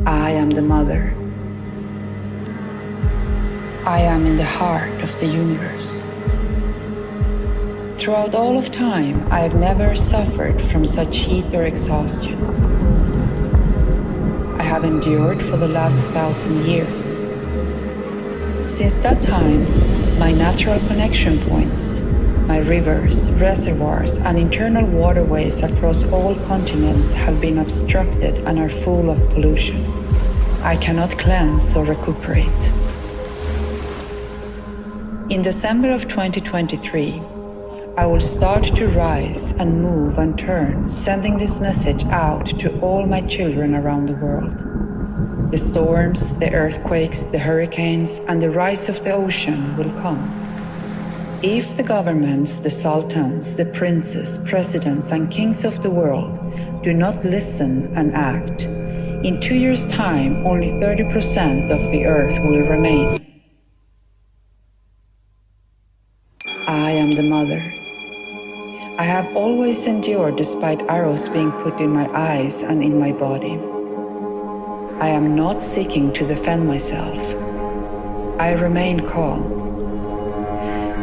I am the mother. I am in the heart of the universe. Throughout all of time, I have never suffered from such heat or exhaustion. I have endured for the last 1,000 years. Since that time, my natural connection points, my rivers, reservoirs, and internal waterways across all continents have been obstructed and are full of pollution. I cannot cleanse or recuperate. In December of 2023, I will start to rise and move and turn, sending this message out to all my children around the world. The storms, the earthquakes, the hurricanes, and the rise of the ocean will come. If the governments, the sultans, the princes, presidents, and kings of the world do not listen and act, in 2 years' time, only 30% of the earth will remain. I am the mother. I have always endured despite arrows being put in my eyes and in my body. I am not seeking to defend myself. I remain calm.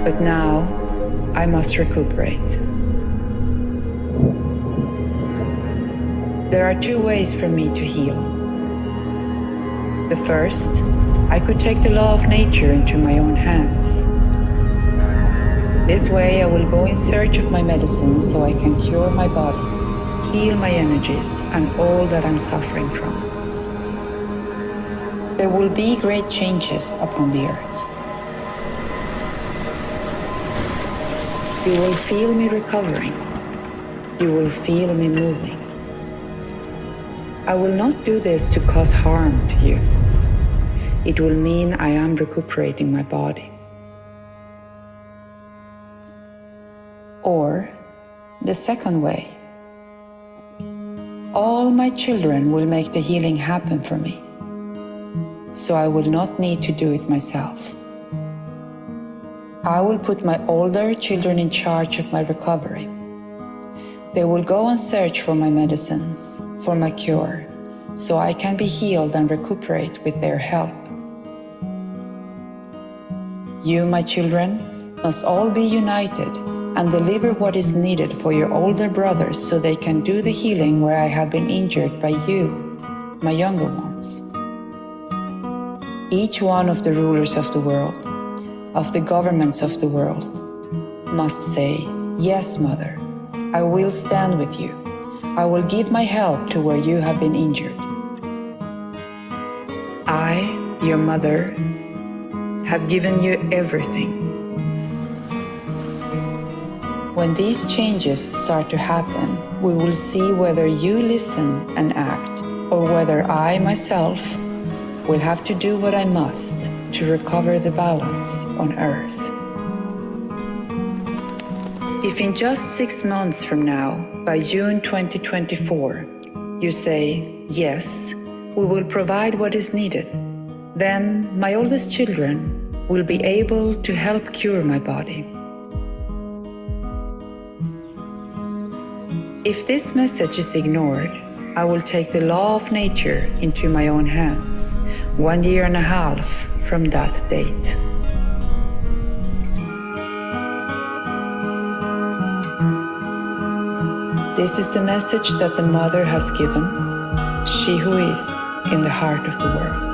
But now, I must recuperate. There are two ways for me to heal. The first, I could take the law of nature into my own hands. This way I will go in search of my medicine so I can cure my body, heal my energies and all that I'm suffering from. There will be great changes upon the earth. You will feel me recovering. You will feel me moving. I will not do this to cause harm to you. It will mean I am recuperating my body. Or the second way. All my children will make the healing happen for me, so I will not need to do it myself. I will put my older children in charge of my recovery. They will go and search for my medicines, for my cure, so I can be healed and recuperate with their help. You, my children, must all be united and deliver what is needed for your older brothers so they can do the healing where I have been injured by you, my younger ones. Each one of the rulers of the world, of the governments of the world, must say, "Yes, Mother, I will stand with you. I will give my help to where you have been injured. I, your mother, have given you everything." When these changes start to happen, we will see whether you listen and act, or whether I myself will have to do what I must to recover the balance on Earth. If in just 6 months from now, by June 2024, you say, "Yes, we will provide what is needed," then my oldest children will be able to help cure my body. If this message is ignored, I will take the law of nature into my own hands, 1.5 years from that date. This is the message that the Mother has given, she who is in the heart of the world.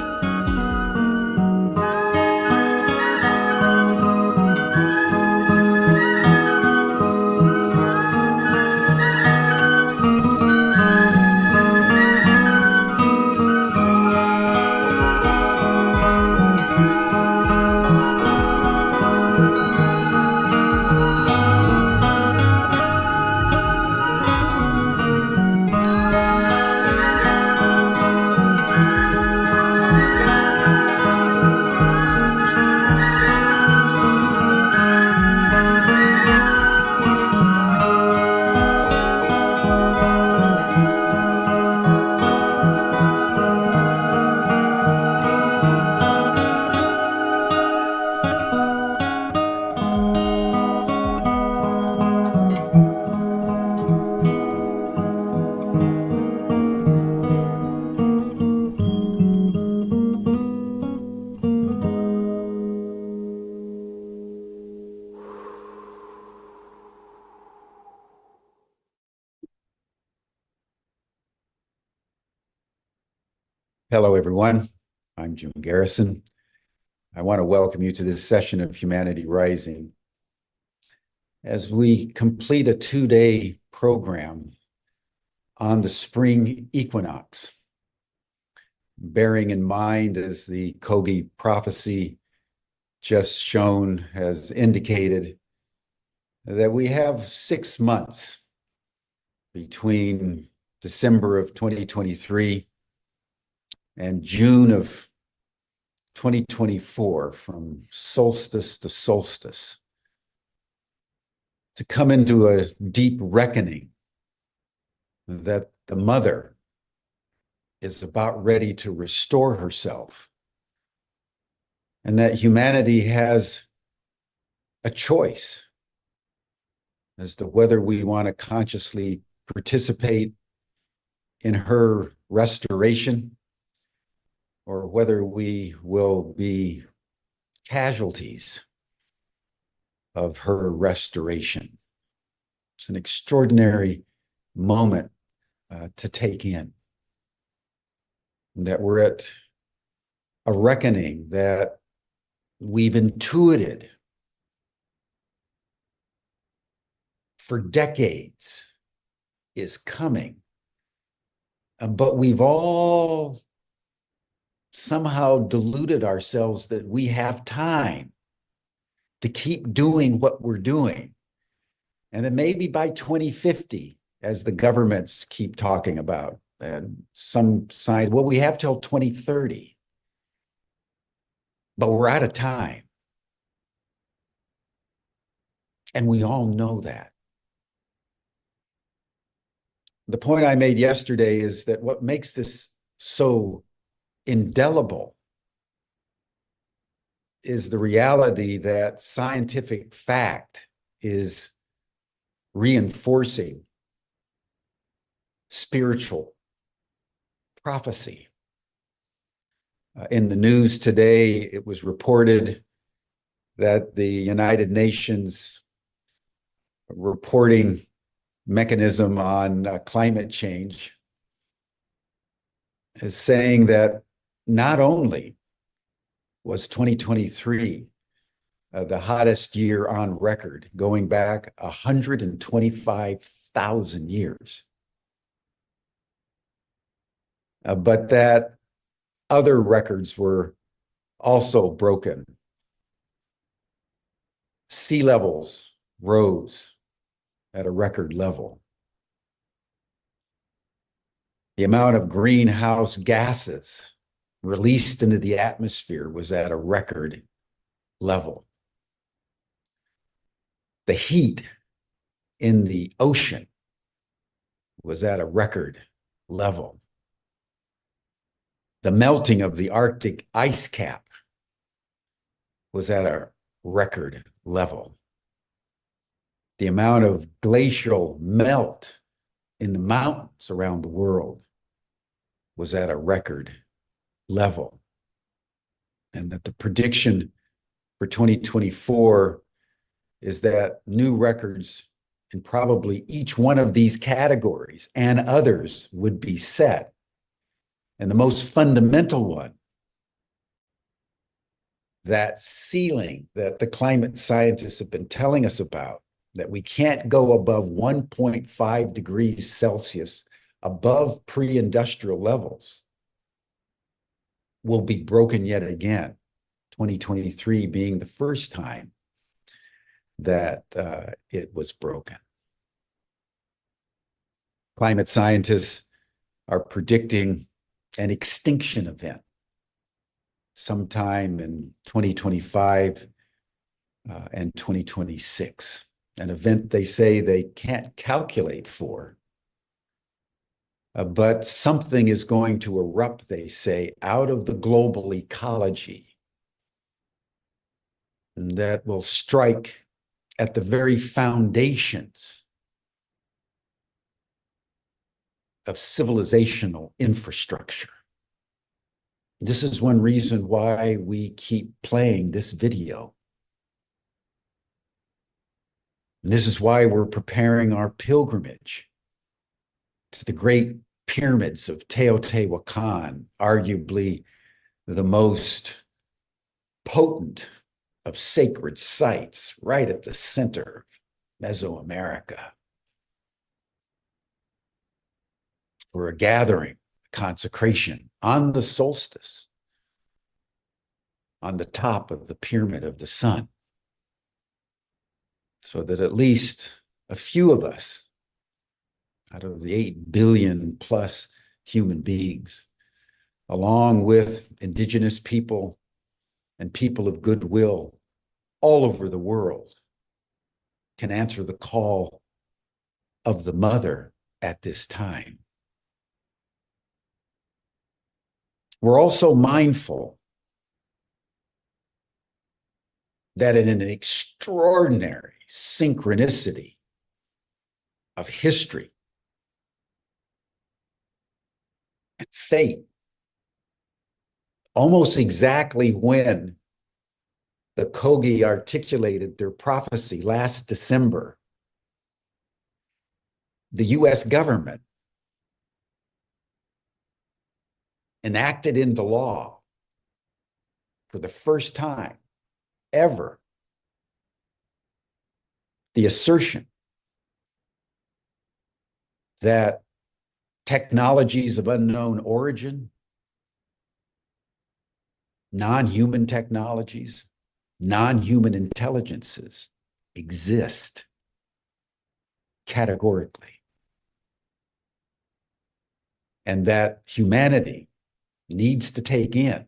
Hello, everyone. I'm Jim Garrison. I want to welcome you to this session of Humanity Rising as we complete a 2-day program on the spring equinox, bearing in mind, as the Kogi prophecy just shown has indicated, that we have 6 months between December of 2023 and June of 2024, from solstice to solstice, to come into a deep reckoning that the mother is about ready to restore herself, and that humanity has a choice as to whether we want to consciously participate in her restoration, or whether we will be casualties of her restoration. It's an extraordinary moment to take in, that we're at a reckoning that we've intuited for decades is coming, but we've all somehow deluded ourselves that we have time to keep doing what we're doing. And then maybe by 2050, as the governments keep talking about, and some side, well, we have till 2030, but we're out of time. And we all know that. The point I made yesterday is that what makes this so indelible is the reality that scientific fact is reinforcing spiritual prophecy. In the news today, it was reported that the United Nations reporting mechanism on climate change is saying that not only was 2023 the hottest year on record, going back 125,000 years, but that other records were also broken. Sea levels rose at a record level. The amount of greenhouse gases released into the atmosphere was at a record level. The heat in the ocean was at a record level. The melting of the Arctic ice cap was at a record level. The amount of glacial melt in the mountains around the world was at a record level. And that the prediction for 2024 is that new records in probably each one of these categories and others would be set. And the most fundamental one, that ceiling that the climate scientists have been telling us about, that we can't go above 1.5 degrees Celsius above pre-industrial levels, will be broken yet again. 2023 being the first time that it was broken. Climate scientists are predicting an extinction event sometime in 2025 and 2026, an event they say they can't calculate for. But something is going to erupt, they say, out of the global ecology that will strike at the very foundations of civilizational infrastructure. This is one reason why we keep playing this video. And this is why we're preparing our pilgrimage to the great pyramids of Teotihuacan, arguably the most potent of sacred sites, right at the center of Mesoamerica, for a gathering, consecration on the solstice, on the top of the pyramid of the sun, so that at least a few of us out of the 8 billion plus human beings, along with indigenous people and people of goodwill all over the world, can answer the call of the mother at this time. We're also mindful that in an extraordinary synchronicity of history and fate, almost exactly when the Kogi articulated their prophecy last December, the US government enacted into law for the first time ever the assertion that technologies of unknown origin, non-human technologies, non-human intelligences exist categorically, and that humanity needs to take in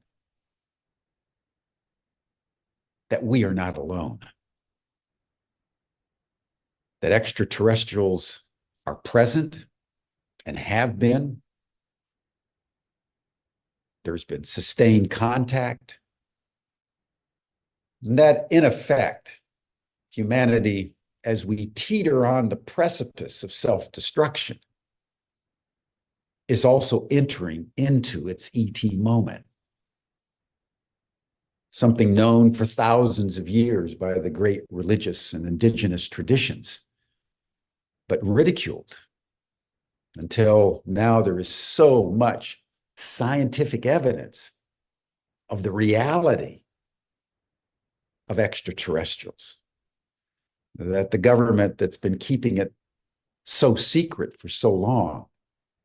that we are not alone, that extraterrestrials are present and have been. There's been sustained contact. And that, in effect, humanity, as we teeter on the precipice of self-destruction, is also entering into its ET moment. Something known for thousands of years by the great religious and indigenous traditions, but ridiculed until now. There is so much scientific evidence of the reality of extraterrestrials that the government that's been keeping it so secret for so long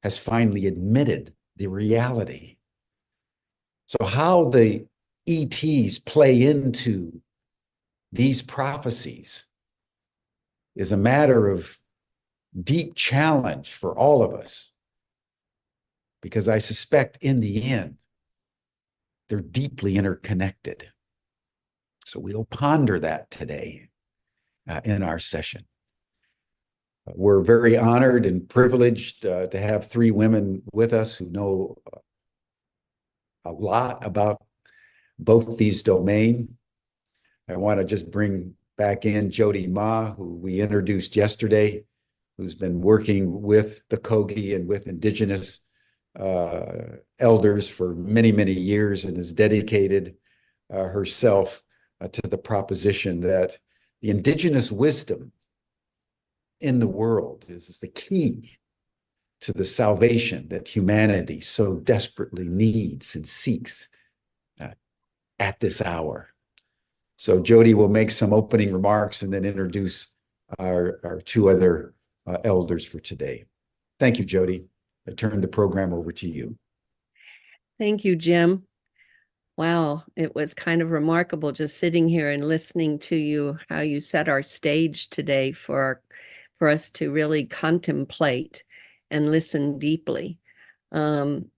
has finally admitted the reality. So how the ETs play into these prophecies is a matter of deep challenge for all of us, because I suspect in the end, they're deeply interconnected. So we'll ponder that today in our session. We're very honored and privileged to have 3 women with us who know a lot about both these domains. I want to just bring back in Jody Ma, who we introduced yesterday, who's been working with the Kogi and with indigenous elders for many, many years, and has dedicated herself to the proposition that the indigenous wisdom in the world is the key to the salvation that humanity so desperately needs and seeks at this hour. So Jody will make some opening remarks and then introduce our 2 other elders for today. Thank you, Jody. I turn the program over to you. Thank you, Jim. Wow, it was kind of remarkable just sitting here and listening to you, how you set our stage today for us to really contemplate and listen deeply. I'm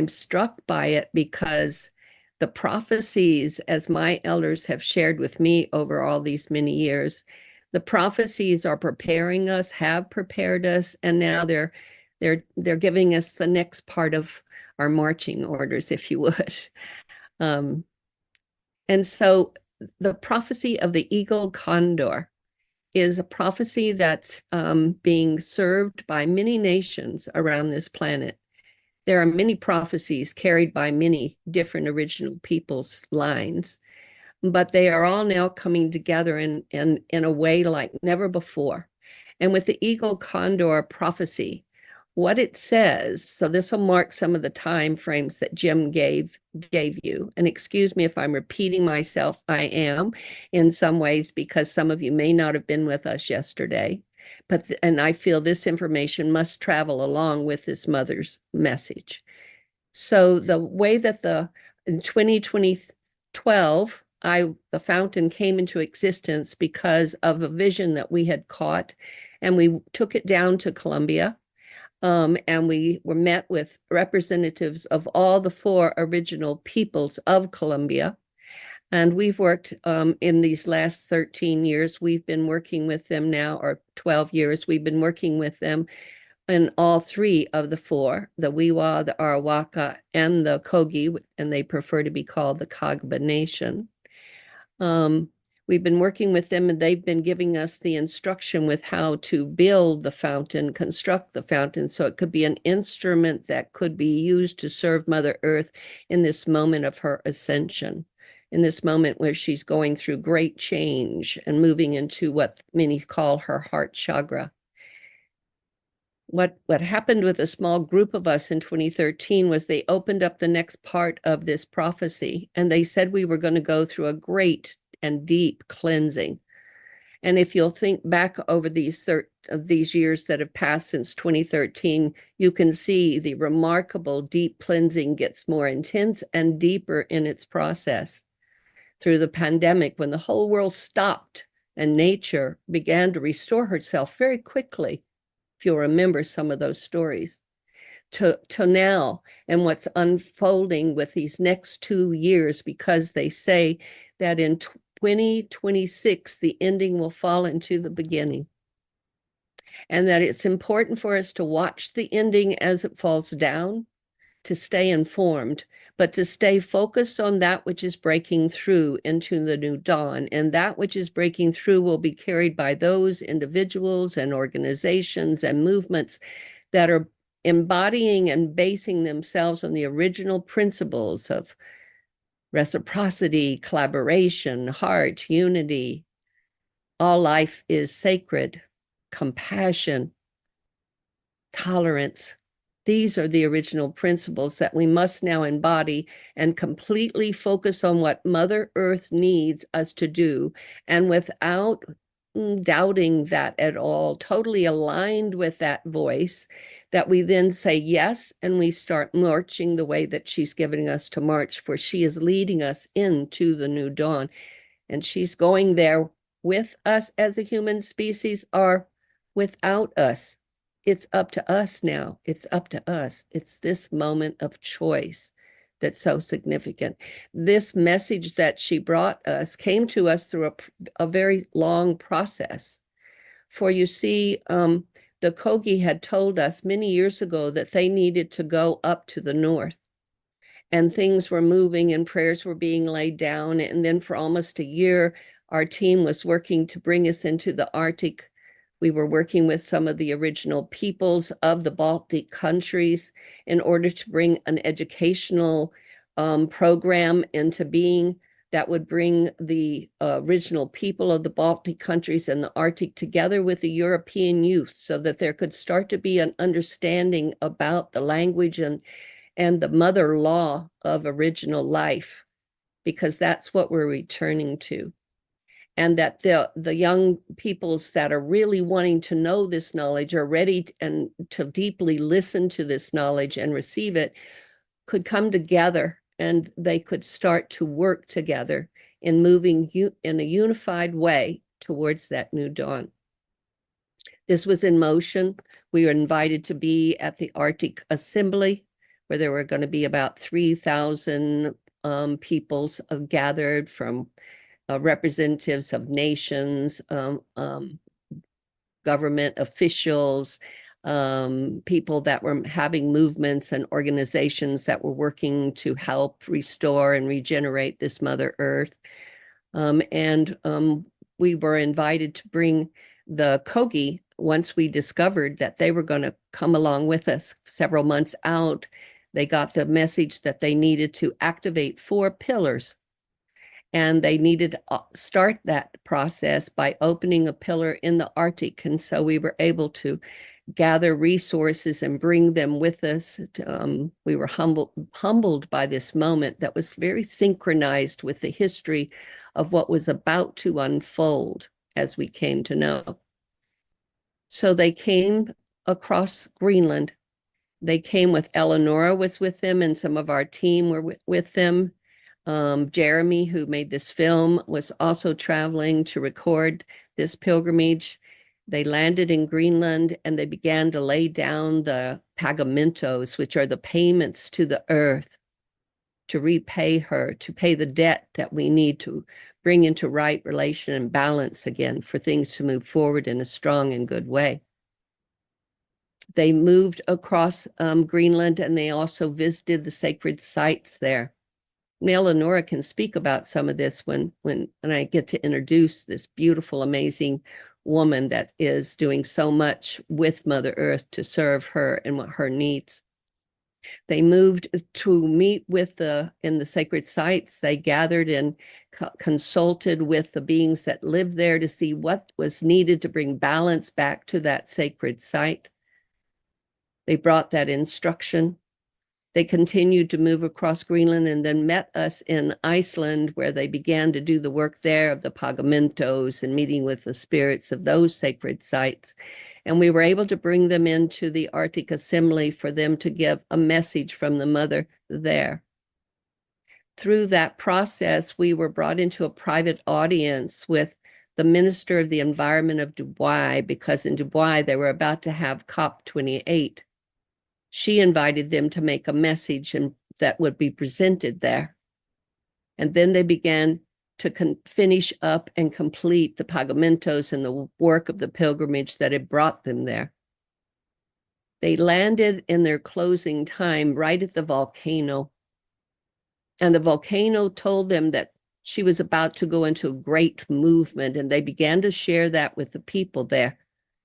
struck by it because the prophecies, as my elders have shared with me over all these many years, the prophecies are preparing us, have prepared us, and now they're giving us the next part of our marching orders, if you would. And so the prophecy of the eagle condor is a prophecy that's being served by many nations around this planet. There are many prophecies carried by many different original peoples' lines, but they are all now coming together in a way like never before. And with the eagle condor prophecy, what it says, so this will mark some of the time frames that Jim gave you. And excuse me if I'm repeating myself, I am in some ways, because some of you may not have been with us yesterday. And I feel this information must travel along with this mother's message. So the way that in 2012, the fountain came into existence because of a vision that we had caught, and we took it down to Colombia. And we were met with representatives of all the 4 original peoples of Colombia. And we've worked in these last 13 years, we've been working with them now, or 12 years, we've been working with them in all 3 of the 4, the Wiwa, the Arawaka, and the Kogi, and they prefer to be called the Kagaba Nation. We've been working with them, and they've been giving us the instruction with how to build the fountain, construct the fountain, so it could be an instrument that could be used to serve Mother Earth in this moment of her ascension, in this moment where she's going through great change and moving into what many call her heart chakra. What happened with a small group of us in 2013 was they opened up the next part of this prophecy, and they said we were going to go through a great and deep cleansing. And if you'll think back over these years that have passed since 2013, you can see the remarkable deep cleansing gets more intense and deeper in its process. Through the pandemic, when the whole world stopped and nature began to restore herself very quickly, if you'll remember some of those stories, to now, and what's unfolding with these next 2 years, because they say that in 2026, the ending will fall into the beginning. And that it's important for us to watch the ending as it falls down, to stay informed, but to stay focused on that which is breaking through into the new dawn. And that which is breaking through will be carried by those individuals and organizations and movements that are embodying and basing themselves on the original principles of reciprocity, collaboration, heart, unity. All life is sacred, compassion, tolerance. These are the original principles that we must now embody and completely focus on what Mother Earth needs us to do, and without doubting that at all, totally aligned with that voice, that we then say yes, and we start marching the way that she's giving us to march, for she is leading us into the new dawn. And she's going there with us as a human species or without us. It's up to us now. It's up to us. It's this moment of choice that's so significant. This message that she brought us came to us through a very long process. For you see, the Kogi had told us many years ago that they needed to go up to the north, and things were moving and prayers were being laid down. And then for almost a year, our team was working to bring us into the Arctic. We were working with some of the original peoples of the Baltic countries in order to bring an educational program into being that would bring the original people of the Baltic countries and the Arctic together with the European youth, so that there could start to be an understanding about the language and the mother law of original life, because that's what we're returning to. And that the young peoples that are really wanting to know this knowledge are ready to deeply listen to this knowledge and receive it, could come together, and they could start to work together in moving in a unified way towards that new dawn. This was in motion. We were invited to be at the Arctic Assembly, where there were going to be about 3,000 peoples gathered from representatives of nations, government officials, people that were having movements and organizations that were working to help restore and regenerate this Mother Earth. We were invited to bring the Kogi once we discovered that they were going to come along with us several months out. They got the message that they needed to activate 4 pillars. And they needed to start that process by opening a pillar in the Arctic. And so we were able to gather resources and bring them with us. We were humbled by this moment that was very synchronized with the history of what was about to unfold, as we came to know. So they came across Greenland. They came with Eleonora was with them, and some of our team were with them. Jeremy, who made this film, was also traveling to record this pilgrimage. They landed in Greenland and they began to lay down the pagamentos, which are the payments to the earth, to repay her, to pay the debt that we need to bring into right relation and balance again for things to move forward in a strong and good way. They moved across Greenland, and they also visited the sacred sites there. Eleonora can speak about some of this when I get to introduce this beautiful, amazing woman that is doing so much with Mother Earth to serve her and what her needs. They moved to meet with in the sacred sites. They gathered and consulted with the beings that lived there to see what was needed to bring balance back to that sacred site. They brought that instruction. They continued to move across Greenland and then met us in Iceland, where they began to do the work there of the pagamentos and meeting with the spirits of those sacred sites. And we were able to bring them into the Arctic Assembly for them to give a message from the Mother there. Through that process, we were brought into a private audience with the Minister of the Environment of Dubai, because in Dubai they were about to have COP28. She invited them to make a message and that would be presented there. And then they began to finish up and complete the pagamentos and the work of the pilgrimage that had brought them there. They landed in their closing time right at the volcano. And the volcano told them that she was about to go into a great movement, and they began to share that with the people there,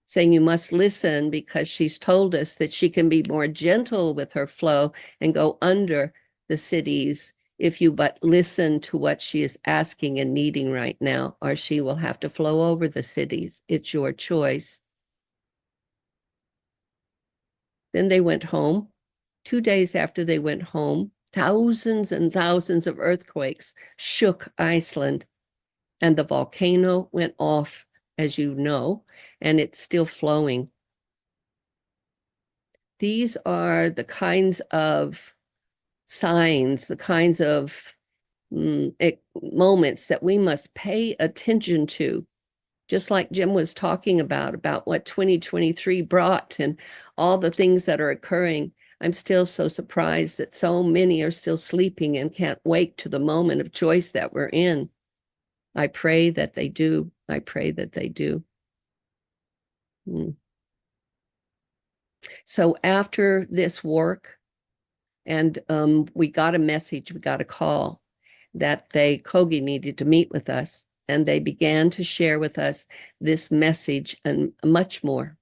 saying, you must listen, because she's told us that she can be more gentle with her flow and go under the cities if you but listen to what she is asking and needing right now, or she will have to flow over the cities. It's your choice. Then they went home. 2 days after they went home, thousands and thousands of earthquakes shook Iceland, and the volcano went off, as you know, and it's still flowing. These are the kinds of signs, the kinds of moments that we must pay attention to, just like Jim was talking about what 2023 brought and all the things that are occurring. I'm still so surprised that so many are still sleeping and can't wake to the moment of choice that we're in. I pray that they do. I pray that they do. So after this work, and we got a message, we got a call that Kogi needed to meet with us, and they began to share with us this message and much more.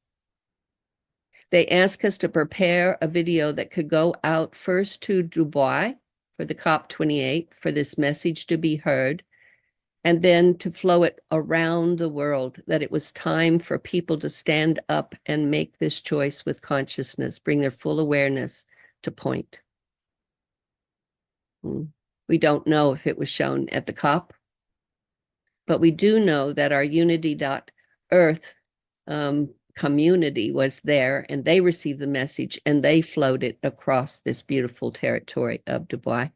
They asked us to prepare a video that could go out first to Dubai for the COP28, for this message to be heard, and then to flow it around the world, that it was time for people to stand up and make this choice with consciousness, bring their full awareness to point. We don't know if it was shown at the COP, but we do know that our unity.earth community was there, and they received the message and they floated across this beautiful territory of Dubai.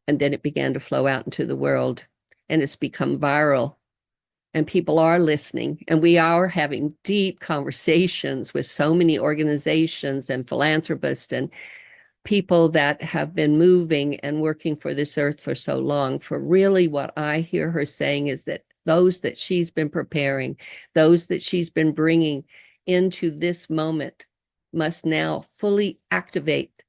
And then it began to flow out into the world, and it's become viral, and people are listening, and we are having deep conversations with so many organizations and philanthropists and people that have been moving and working for this earth for so long. For really what I hear her saying is that those that she's been preparing, those that she's been bringing into this moment must now fully activate,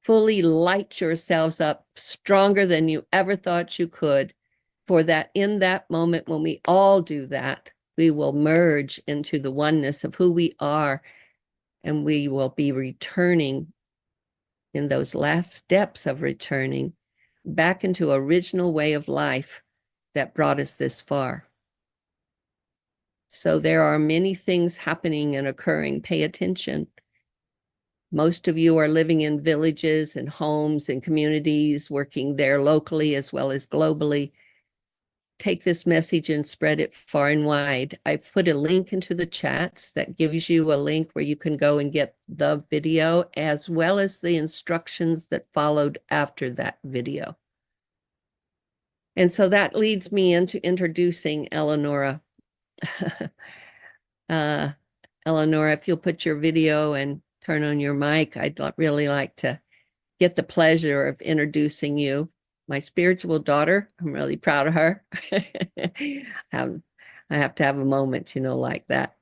fully light yourselves up stronger than you ever thought you could, for that in that moment when we all do that, we will merge into the oneness of who we are, and we will be returning in those last steps of returning back into original way of life that brought us this far. So there are many things happening and occurring. Pay attention. Most of you are living in villages and homes and communities, working there locally as well as globally. Take this message and spread it far and wide. I've put a link into the chats that gives you a link where you can go and get the video as well as the instructions that followed after that video. And so that leads me into introducing Eleonora. Eleonora, if you'll put your video and turn on your mic, I'd really like to get the pleasure of introducing you. My spiritual daughter, I'm really proud of her. I have to have a moment, like that.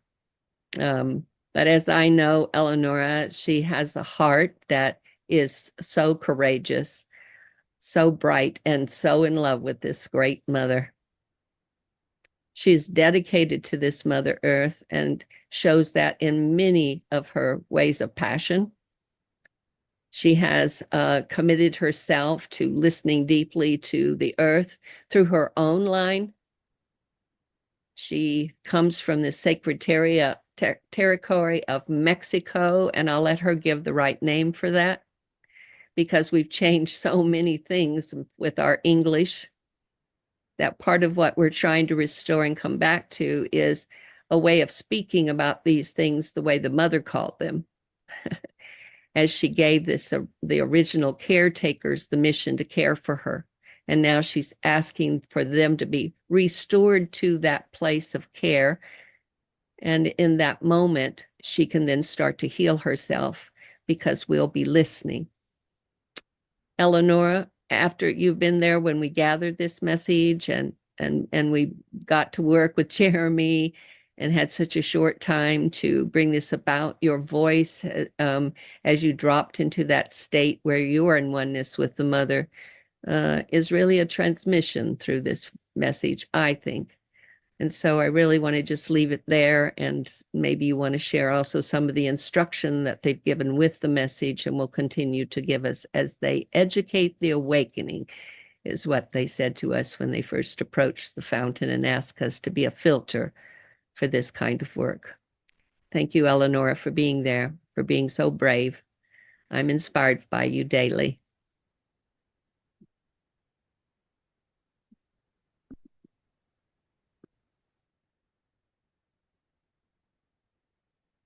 But as I know Eleonora, she has a heart that is so courageous, so bright, and so in love with this great mother. She's dedicated to this Mother Earth and shows that in many of her ways of passion. She has committed herself to listening deeply to the earth through her own line. She comes from the sacred territory of Mexico, and I'll let her give the right name for that because we've changed so many things with our English. That part of what we're trying to restore and come back to is a way of speaking about these things the way the mother called them. As she gave the original caretakers the mission to care for her. And now she's asking for them to be restored to that place of care. And in that moment, she can then start to heal herself because we'll be listening. Eleonora, after you've been there when we gathered this message and we got to work with Jeremy and had such a short time to bring this about, your voice as you dropped into that state where you are in oneness with the mother is really a transmission through this message, I think. And so I really want to just leave it there, and maybe you want to share also some of the instruction that they've given with the message and will continue to give us as they educate the awakening, is what they said to us when they first approached the fountain and asked us to be a filter for this kind of work. Thank you, Eleonora, for being there, for being so brave. I'm inspired by you daily.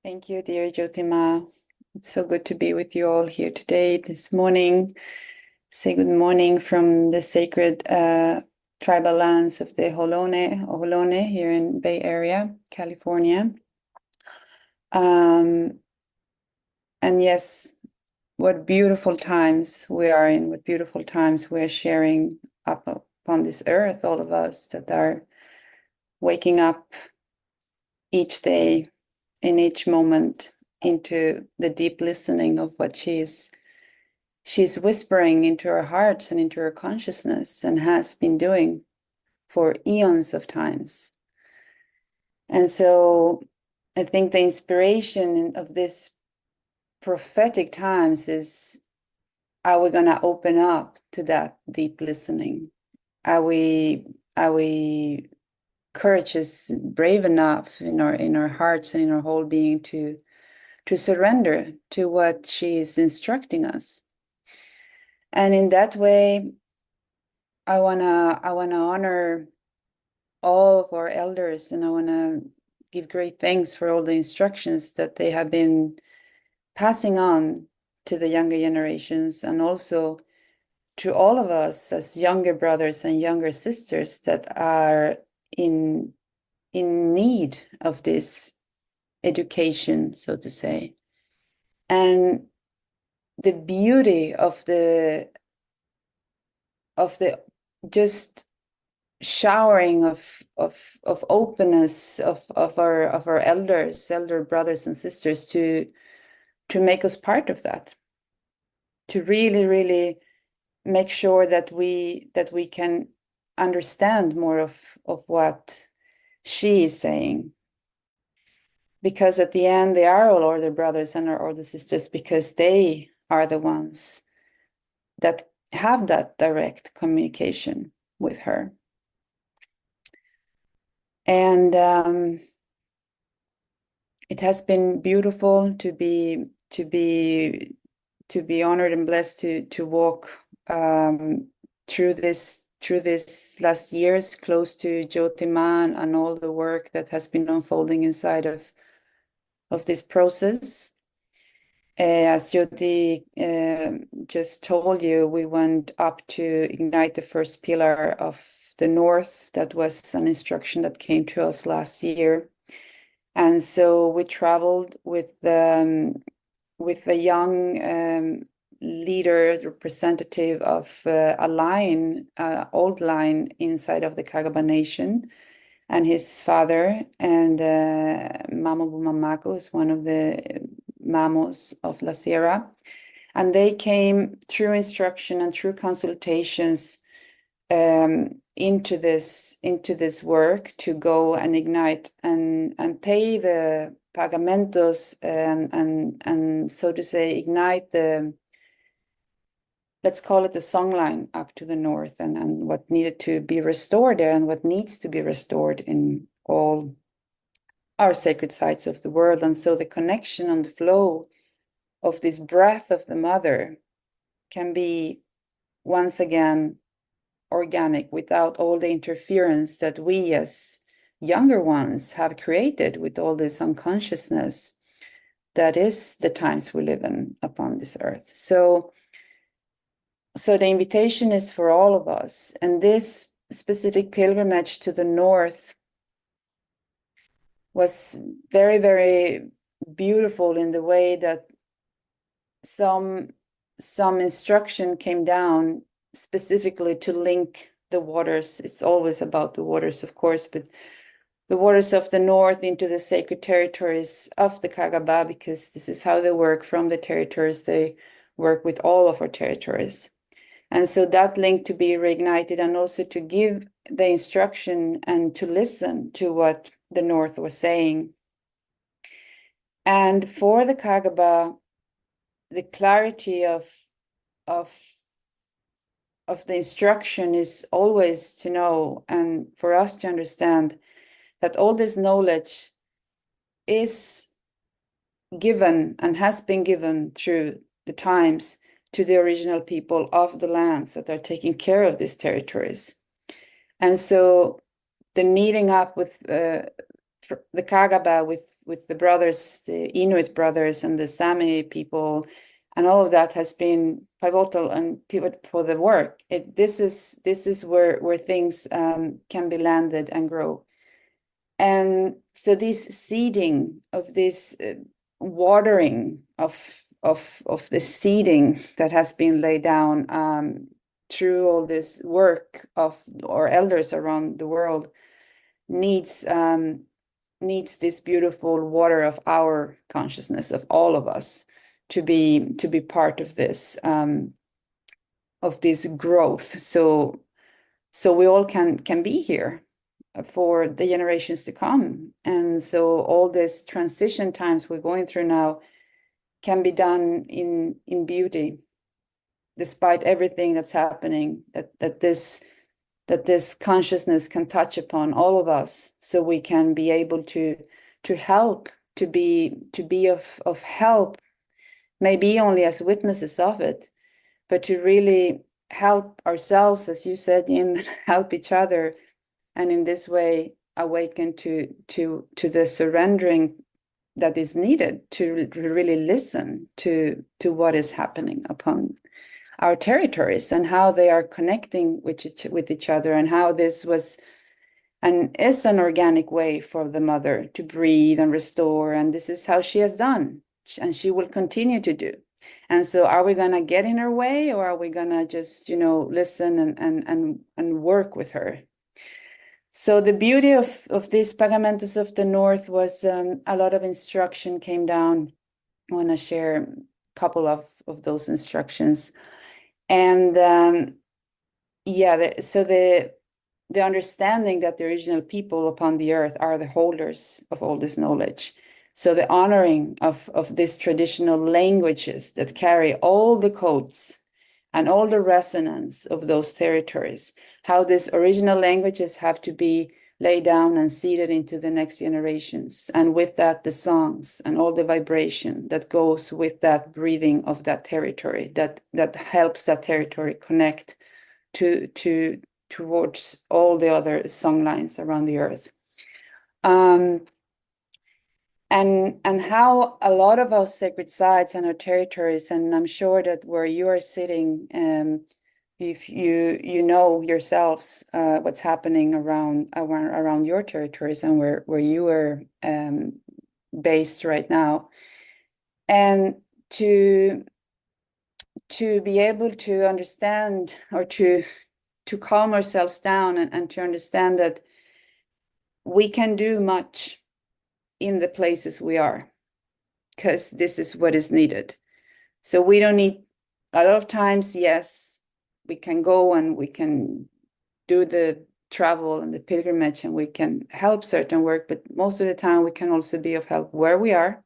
Thank you, dear Jyotima. It's so good to be with you all here today, this morning. Say good morning from the sacred tribal lands of the Ohlone here in Bay Area, California. And yes, what beautiful times we are in, what beautiful times we're sharing up upon this earth, all of us that are waking up each day, in each moment, into the deep listening of what she's whispering into our hearts and into our consciousness, and has been doing for eons of times. And so I think the inspiration of this prophetic times is, are we going to open up to that deep listening? Are we courageous, brave enough in our hearts and in our whole being to surrender to what she is instructing us? And in that way, I wanna honor all of our elders, and I wanna give great thanks for all the instructions that they have been passing on to the younger generations, and also to all of us as younger brothers and younger sisters that are in need of this education, so to say. And the beauty of the just showering of openness of our elder brothers and sisters to make us part of that, to really make sure that we can understand more of what she is saying. Because at the end, they are all older brothers and our older sisters, because they are the ones that have that direct communication with her. And it has been beautiful to be honored and blessed to walk through this last years, close to Jyotiman and all the work that has been unfolding inside of this process. As Jyoti just told you, we went up to ignite the first pillar of the North. That was an instruction that came to us last year. And so we traveled with a young leader, representative of a line, old line inside of the Kagaba nation, and his father, and Mamo Bumamako is one of the Mamos of La Sierra. And they came through instruction and through consultations into this work to go and ignite and pay the pagamentos and so to say ignite the, let's call it the songline up to the north, and what needed to be restored there and what needs to be restored in all our sacred sites of the world. And so the connection and the flow of this breath of the mother can be once again organic, without all the interference that we as younger ones have created with all this unconsciousness that is the times we live in upon this earth. So the invitation is for all of us. And this specific pilgrimage to the north was very, very beautiful in the way that some instruction came down specifically to link the waters. It's always about the waters, of course, but the waters of the north into the sacred territories of the Kagaba, because this is how they work from the territories. They work with all of our territories. And so that link to be reignited, and also to give the instruction and to listen to what the north was saying. And for the Kagaba, the clarity of the instruction is always to know, and for us to understand, that all this knowledge is given and has been given through the times to the original people of the lands that are taking care of these territories. And so the meeting up with the Kagaba, with the brothers, the Inuit brothers and the Sami people, and all of that has been pivotal and pivot for the work. This is where things can be landed and grow. And so this seeding of this watering of the seeding that has been laid down through all this work of our elders around the world needs this beautiful water of our consciousness, of all of us, to be part of this growth. So we all can be here for the generations to come. And so all this transition times we're going through now can be done in beauty, despite everything that's happening, that this consciousness can touch upon all of us, so we can be able to help, to be of help, maybe only as witnesses of it, but to really help ourselves, as you said, and help each other, and in this way awaken to the surrendering that is needed to really listen to what is happening upon our territories, and how they are connecting with each other, and how this was and is an organic way for the mother to breathe and restore. And this is how she has done, and she will continue to do. And so are we going to get in her way, or are we going to just, listen and work with her? So the beauty of these pagamentos of the north was a lot of instruction came down. I want to share a couple of those instructions. And so the understanding that the original people upon the earth are the holders of all this knowledge. So the honoring of these traditional languages that carry all the codes and all the resonance of those territories, how these original languages have to be laid down and seeded into the next generations. And with that, the songs and all the vibration that goes with that breathing of that territory, that helps that territory connect towards all the other song lines around the earth. And how a lot of our sacred sites and our territories, and I'm sure that where you are sitting, if you know yourselves what's happening around your territories and where you are based right now, and to be able to understand, or to calm ourselves down and to understand that we can do much in the places we are, because this is what is needed. So we don't need, a lot of times, yes, we can go and we can do the travel and the pilgrimage and we can help certain work, but most of the time we can also be of help where we are,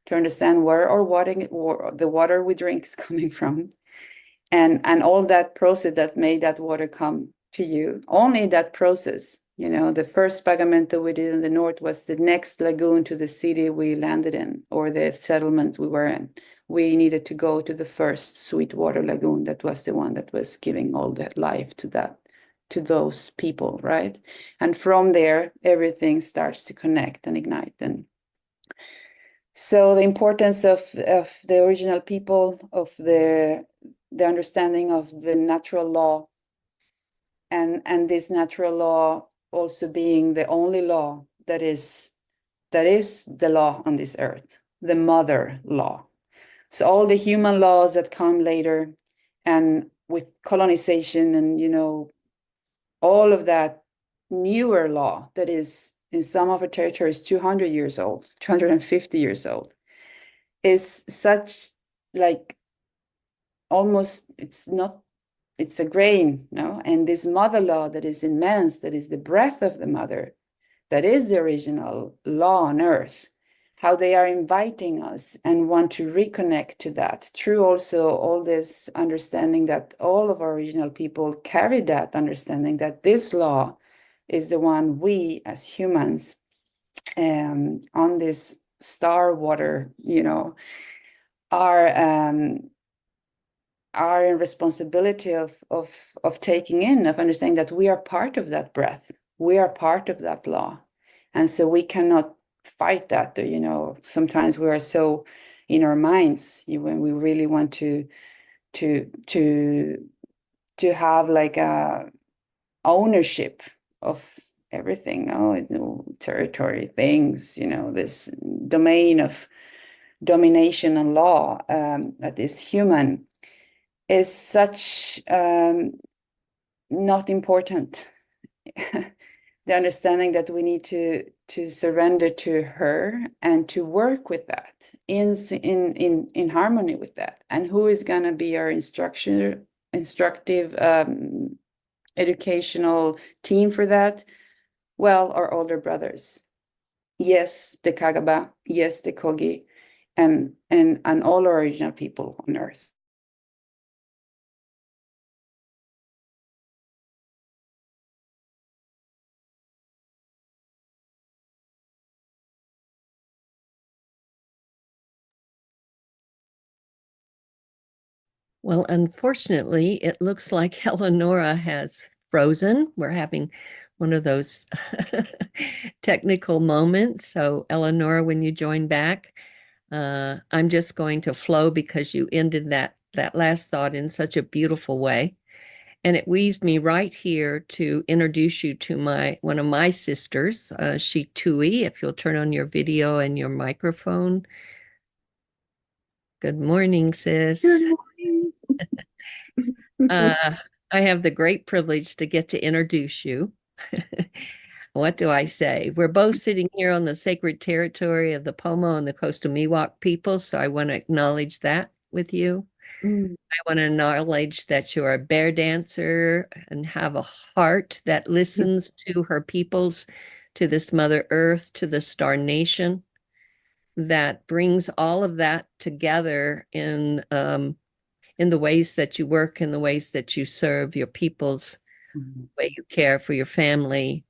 to understand where the water we drink is coming from, and all that process that made that water come to you. Only that process, the first pagamento we did in the north was the next lagoon to the city we landed in, or the settlement we were in. We needed to go to the first sweetwater lagoon. That was the one that was giving all that life to those people, right? And from there, everything starts to connect and ignite. And so the importance of the original people, of the understanding of the natural law, and this natural law also being the only law that is the law on this earth, the mother law. So all the human laws that come later, and with colonization and all of that newer law that is in some of our territories 200 years old, 250 years old, is such, like, almost, it's a grain, no? And this mother law that is immense, that is the breath of the mother, that is the original law on earth, how they are inviting us and want to reconnect to that through also all this understanding that all of our original people carry that understanding, that this law is the one we as humans on this star water, are in responsibility of taking in, of understanding that we are part of that breath, we are part of that law, and so we cannot fight that. Sometimes we are so in our minds when we really want to have like a ownership of everything, territory, things, this domain of domination and law that is human, is such not important. The understanding that we need to surrender to her and to work with that in harmony with that. And who is going to be our instructive educational team for that? Well, our older brothers. Yes, the Kagaba. Yes, the Kogi, and all our original people on earth. Well, unfortunately, it looks like Eleonora has frozen. We're having one of those technical moments. So, Eleonora, when you join back, I'm just going to flow because you ended that last thought in such a beautiful way. And it weaves me right here to introduce you to one of my sisters, Tui, if you'll turn on your video and your microphone. Good morning, sis. Good morning. I have the great privilege to get to introduce you. What do I say? We're both sitting here on the sacred territory of the Pomo and the Coastal Miwok people, so I want to acknowledge that with you. I want to acknowledge that you're a bear dancer and have a heart that listens to her peoples, to this Mother Earth, to the Star Nation, that brings all of that together in the ways that you work, in the ways that you serve your peoples, the way you care for your family,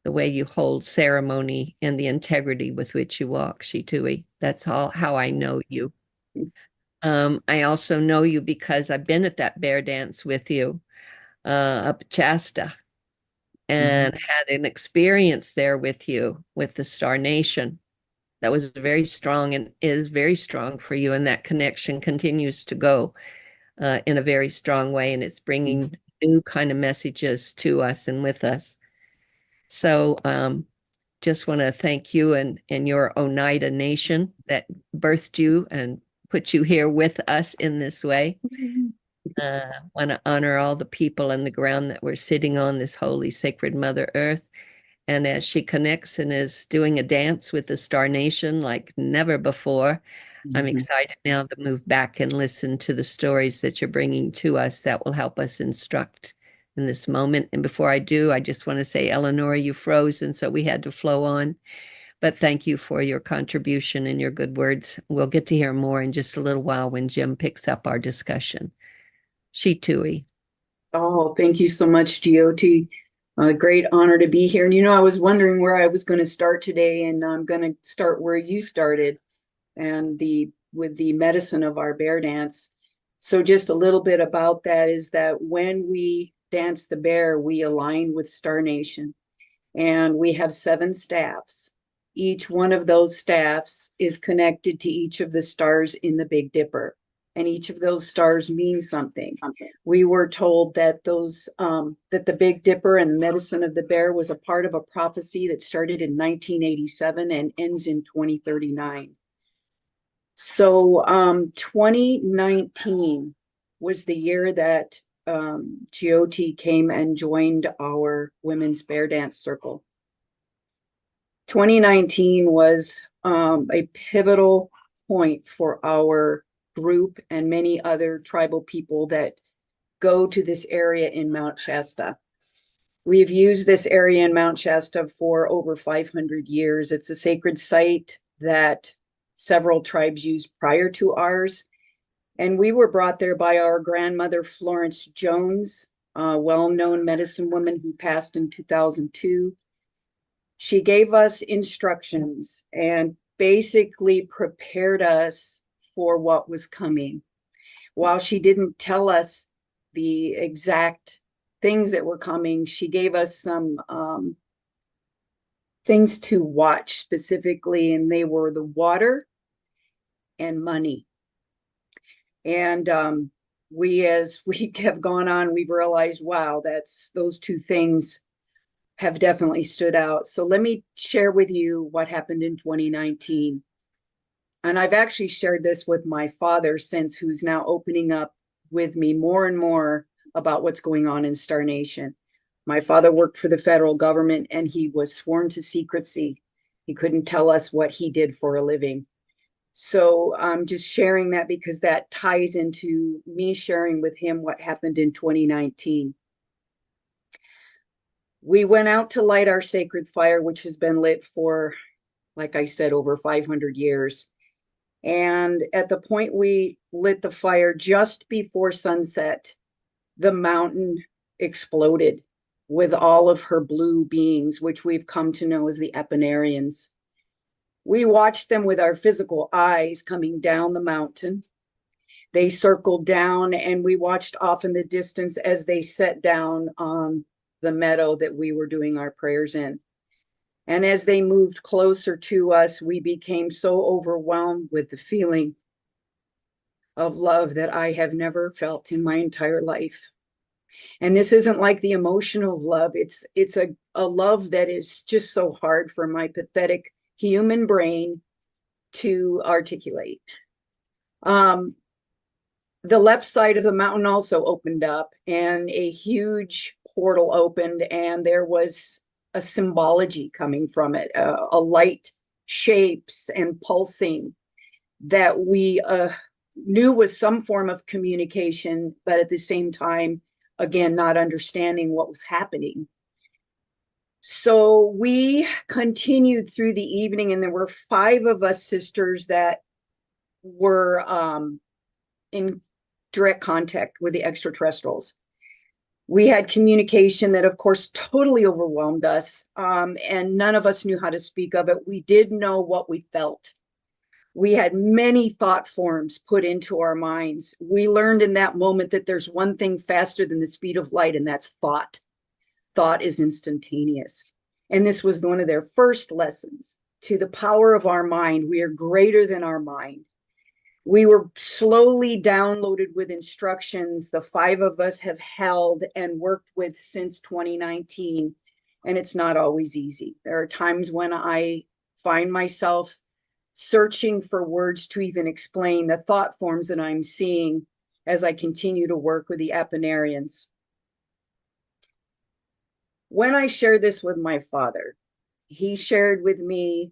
the way you hold ceremony and the integrity with which you walk, Shitui. That's all how I know you. I also know you because I've been at that bear dance with you up at Shasta and had an experience there with you with the Star Nation that was very strong and is very strong for you. And that connection continues to go in a very strong way. And it's bringing new kind of messages to us and with us. So just want to thank you and your Oneida Nation that birthed you and put you here with us in this way. Want to honor all the people on the ground that we're sitting on, this holy, sacred Mother Earth. And as she connects and is doing a dance with the Star Nation like never before, I'm excited now to move back and listen to the stories that you're bringing to us that will help us instruct in this moment. And before I do, I just want to say, Eleanor, you froze, and so we had to flow on. But thank you for your contribution and your good words. We'll get to hear more in just a little while when Jim picks up our discussion. Shitui. Oh, thank you so much, Jyoti. A great honor to be here. And I was wondering where I was going to start today, and I'm going to start where you started, and with the medicine of our bear dance. So just a little bit about that is that when we dance the bear, we align with Star Nation, and we have 7 staffs. Each one of those staffs is connected to each of the stars in the Big Dipper, and each of those stars means something. We were told that that the Big Dipper and the medicine of the bear was a part of a prophecy that started in 1987 and ends in 2039. So 2019 was the year that Jyoti came and joined our Women's Bear Dance Circle. 2019 was a pivotal point for our group and many other tribal people that go to this area in Mount Shasta. We've used this area in Mount Shasta for over 500 years. It's a sacred site that several tribes used prior to ours. And we were brought there by our grandmother, Florence Jones, a well-known medicine woman who passed in 2002. She gave us instructions and basically prepared us for what was coming. While she didn't tell us the exact things that were coming, she gave us some things to watch specifically, and they were the water and money. And as we have gone on, we've realized, wow, those 2 things have definitely stood out. So let me share with you what happened in 2019. And I've actually shared this with my father since, who's now opening up with me more and more about what's going on in Star Nation. My father worked for the federal government, and he was sworn to secrecy. He couldn't tell us what he did for a living. So I'm just sharing that because that ties into me sharing with him what happened in 2019. We went out to light our sacred fire, which has been lit for, like I said, over 500 years. And at the point we lit the fire just before sunset, the mountain exploded with all of her blue beings, which we've come to know as the Epinarians. We watched them with our physical eyes coming down the mountain. They circled down, and we watched off in the distance as they set down on the meadow that we were doing our prayers in. And as they moved closer to us, we became so overwhelmed with the feeling of love that I have never felt in my entire life. And this isn't like the emotional love. It's a love that is just so hard for my pathetic human brain to articulate. The left side of the mountain also opened up, and a huge portal opened, and there was a symbology coming from it, a light shapes and pulsing that we knew was some form of communication, but at the same time, again, not understanding what was happening. So we continued through the evening, and there were 5 of us sisters that were in direct contact with the extraterrestrials. We had communication that, of course, totally overwhelmed us, and none of us knew how to speak of it. We did know what we felt. We had many thought forms put into our minds. We learned in that moment that there's one thing faster than the speed of light, and that's thought. Thought is instantaneous. And this was one of their first lessons to the power of our mind. We are greater than our mind. We were slowly downloaded with instructions the 5 of us have held and worked with since 2019, and it's not always easy. There are times when I find myself searching for words to even explain the thought forms that I'm seeing as I continue to work with the Apollarians. When I shared this with my father, he shared with me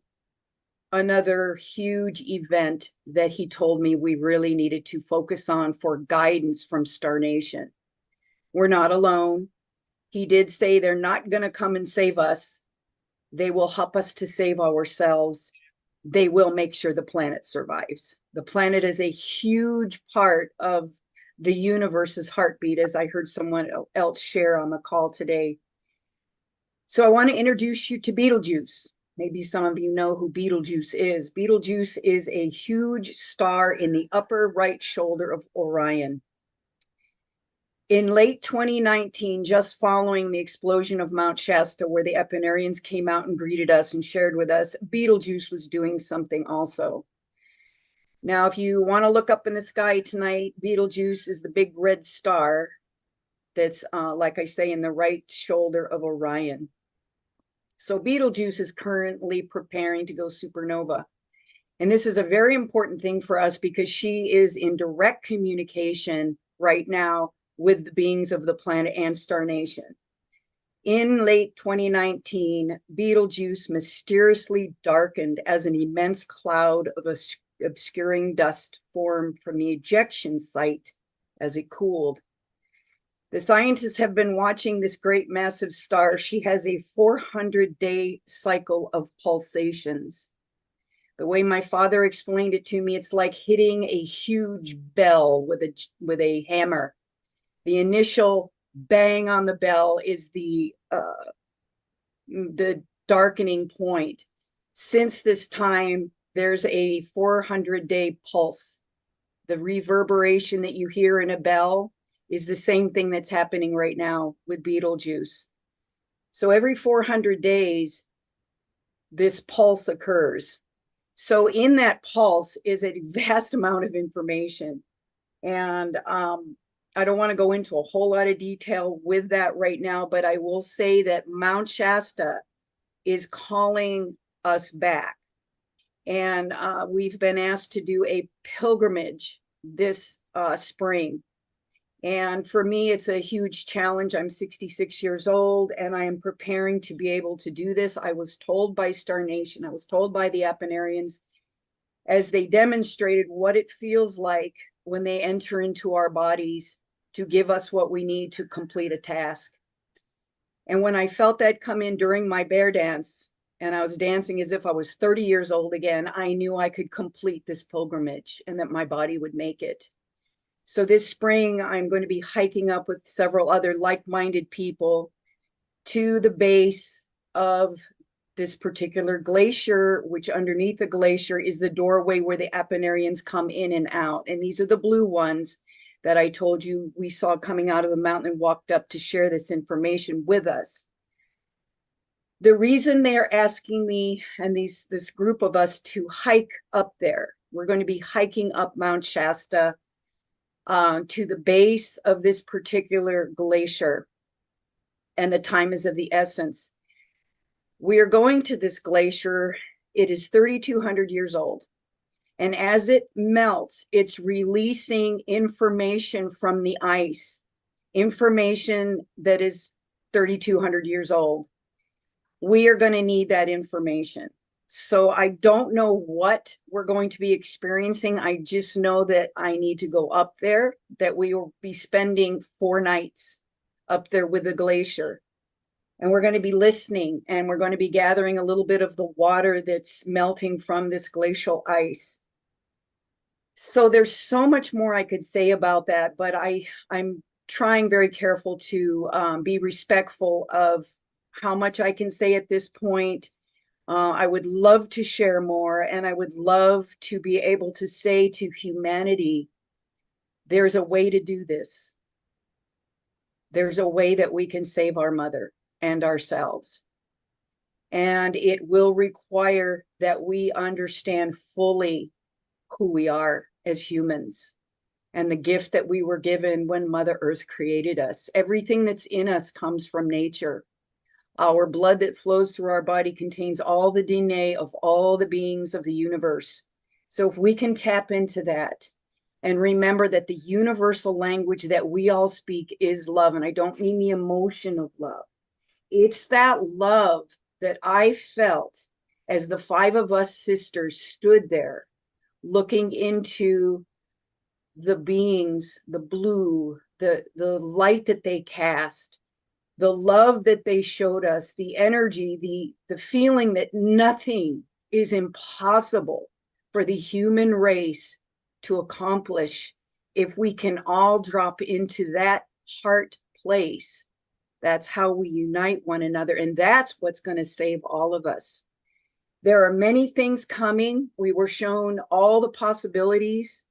another huge event that he told me we really needed to focus on for guidance from Star Nation. We're not alone. He did say they're not going to come and save us. They will help us to save ourselves. They will make sure the planet survives. The planet is a huge part of the universe's heartbeat, as I heard someone else share on the call today. So I want to introduce you to Betelgeuse. Maybe some of you know who Betelgeuse is. Betelgeuse is a huge star in the upper right shoulder of Orion. In late 2019, just following the explosion of Mount Shasta, where the Apollarians came out and greeted us and shared with us, Betelgeuse was doing something also. Now, if you want to look up in the sky tonight, Betelgeuse is the big red star that's, like I say, in the right shoulder of Orion. So Betelgeuse is currently preparing to go supernova. And this is a very important thing for us because she is in direct communication right now with the beings of the planet and Star Nation. In late 2019, Betelgeuse mysteriously darkened as an immense cloud of obscuring dust formed from the ejection site as it cooled. The scientists have been watching this great massive star. She has a 400-day cycle of pulsations. The way my father explained it to me, it's like hitting a huge bell with a hammer. The initial bang on the bell is the darkening point. Since this time, there's a 400-day pulse. The reverberation that you hear in a bell is the same thing that's happening right now with Betelgeuse. So every 400 days, this pulse occurs. So in that pulse is a vast amount of information. And I don't want to go into a whole lot of detail with that right now, but I will say that Mount Shasta is calling us back. And we've been asked to do a pilgrimage this spring. And for me, it's a huge challenge. I'm 66 years old and I am preparing to be able to do this. I was told by Star Nation, I was told by the Apollarians as they demonstrated what it feels like when they enter into our bodies to give us what we need to complete a task. And when I felt that come in during my bear dance, and I was dancing as if I was 30 years old again, I knew I could complete this pilgrimage and that my body would make it. So this spring, I'm going to be hiking up with several other like-minded people to the base of this particular glacier, which underneath the glacier is the doorway where the Apollarians come in and out. And these are the blue ones that I told you we saw coming out of the mountain and walked up to share this information with us. The reason they're asking me and this group of us to hike up there, we're going to be hiking up Mount Shasta to the base of this particular glacier, and the time is of the essence. We are going to this glacier. It is 3,200 years old. And as it melts, it's releasing information from the ice, information that is 3,200 years old. We are going to need that information. So I don't know what we're going to be experiencing. I just know that I need to go up there, that we will be spending 4 nights up there with the glacier. And we're going to be listening, and we're going to be gathering a little bit of the water that's melting from this glacial ice. So there's so much more I could say about that, but I'm trying very careful to be respectful of how much I can say at this point. I would love to share more, and I would love to be able to say to humanity, there's a way to do this. There's a way that we can save our mother and ourselves. And it will require that we understand fully who we are as humans and the gift that we were given when Mother Earth created us. Everything that's in us comes from nature. Our blood that flows through our body contains all the DNA of all the beings of the universe. So if we can tap into that and remember that the universal language that we all speak is love, and I don't mean the emotion of love. It's that love that I felt as the 5 of us sisters stood there looking into the beings, the blue, the light that they cast, the love that they showed us, the energy, the feeling that nothing is impossible for the human race to accomplish if we can all drop into that heart place. That's how we unite one another, and that's what's going to save all of us. There are many things coming. We were shown all the possibilities,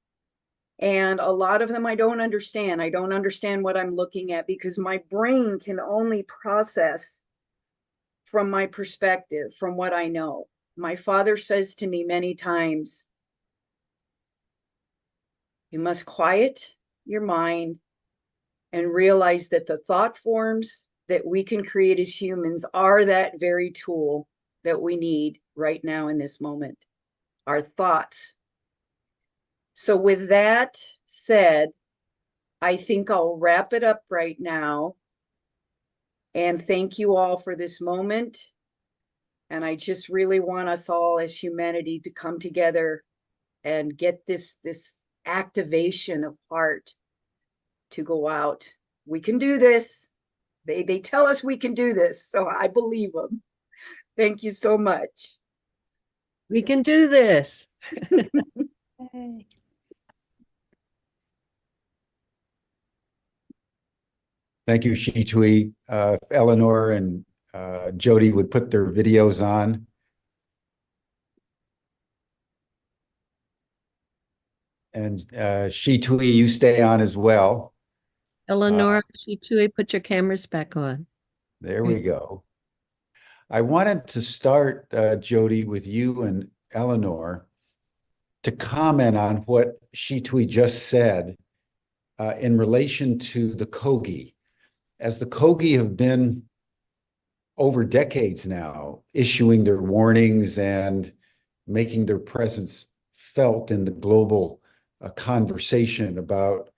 and a lot of them I don't understand. I don't understand what I'm looking at because my brain can only process from my perspective, from what I know. My father says to me many times, you must quiet your mind and realize that the thought forms that we can create as humans are that very tool that we need right now in this moment, our thoughts. So with that said, I think I'll wrap it up right now. And thank you all for this moment. And I just really want us all as humanity to come together and get this activation of heart to go out. We can do this. They tell us we can do this, so I believe them. Thank you so much. We can do this. Thank you, Shitui. Eleanor and Jody would put their videos on. And Shitui, you stay on as well. Eleanor, Shitui, put your cameras back on. There we go. I wanted to start, Jody, with you and Eleanor to comment on what Shitui just said in relation to the Kogi. As the Kogi have been over decades now issuing their warnings and making their presence felt in the global conversation about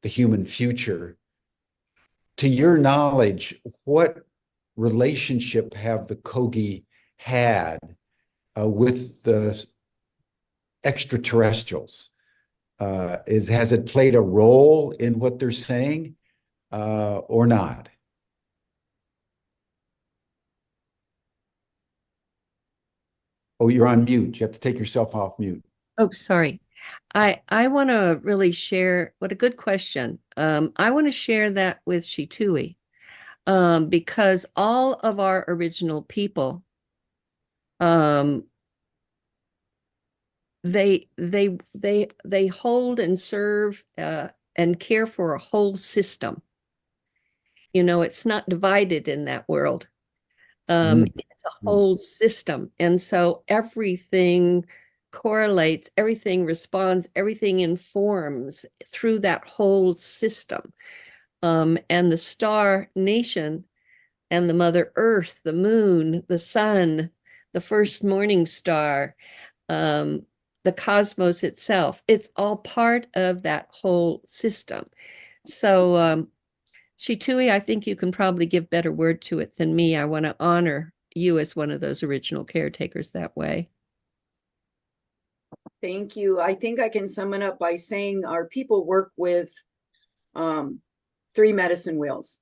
the human future. To your knowledge, what relationship have the Kogi had with the extraterrestrials? Has it played a role in what they're saying or not? Oh, you're on mute. You have to take yourself off mute. Oh, sorry. I want to really share, what a good question. I want to share that with Shitui because all of our original people, they hold and serve and care for a whole system. You know, it's not divided in that world. It's a whole system. And so everything correlates, everything responds, everything informs through that whole system. And the star nation and the Mother Earth, the moon, the sun, the first morning star, the cosmos itself, it's all part of that whole system. So Shitui, I think you can probably give better word to it than me. I want to honor you as one of those original caretakers that way. Thank you. I think I can sum it up by saying our people work with 3 medicine wheels.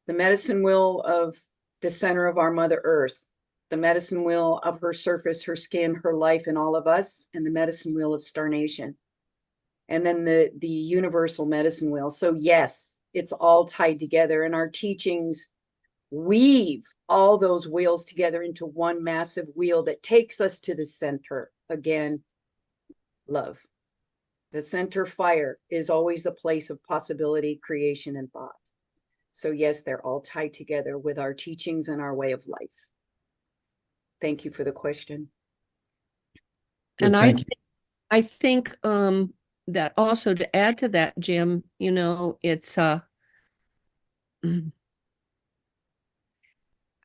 The medicine wheel of the center of our Mother Earth, the medicine wheel of her surface, her skin, her life, and all of us, and the medicine wheel of Star Nation. and then the universal medicine wheel. So yes, it's all tied together, and our teachings weave all those wheels together into one massive wheel that takes us to the center. Again, love. The center fire is always a place of possibility, creation, and thought. So yes, they're all tied together with our teachings and our way of life. Thank you for the question. And Thank you. I think that also, to add to that, Jim, you know, it's I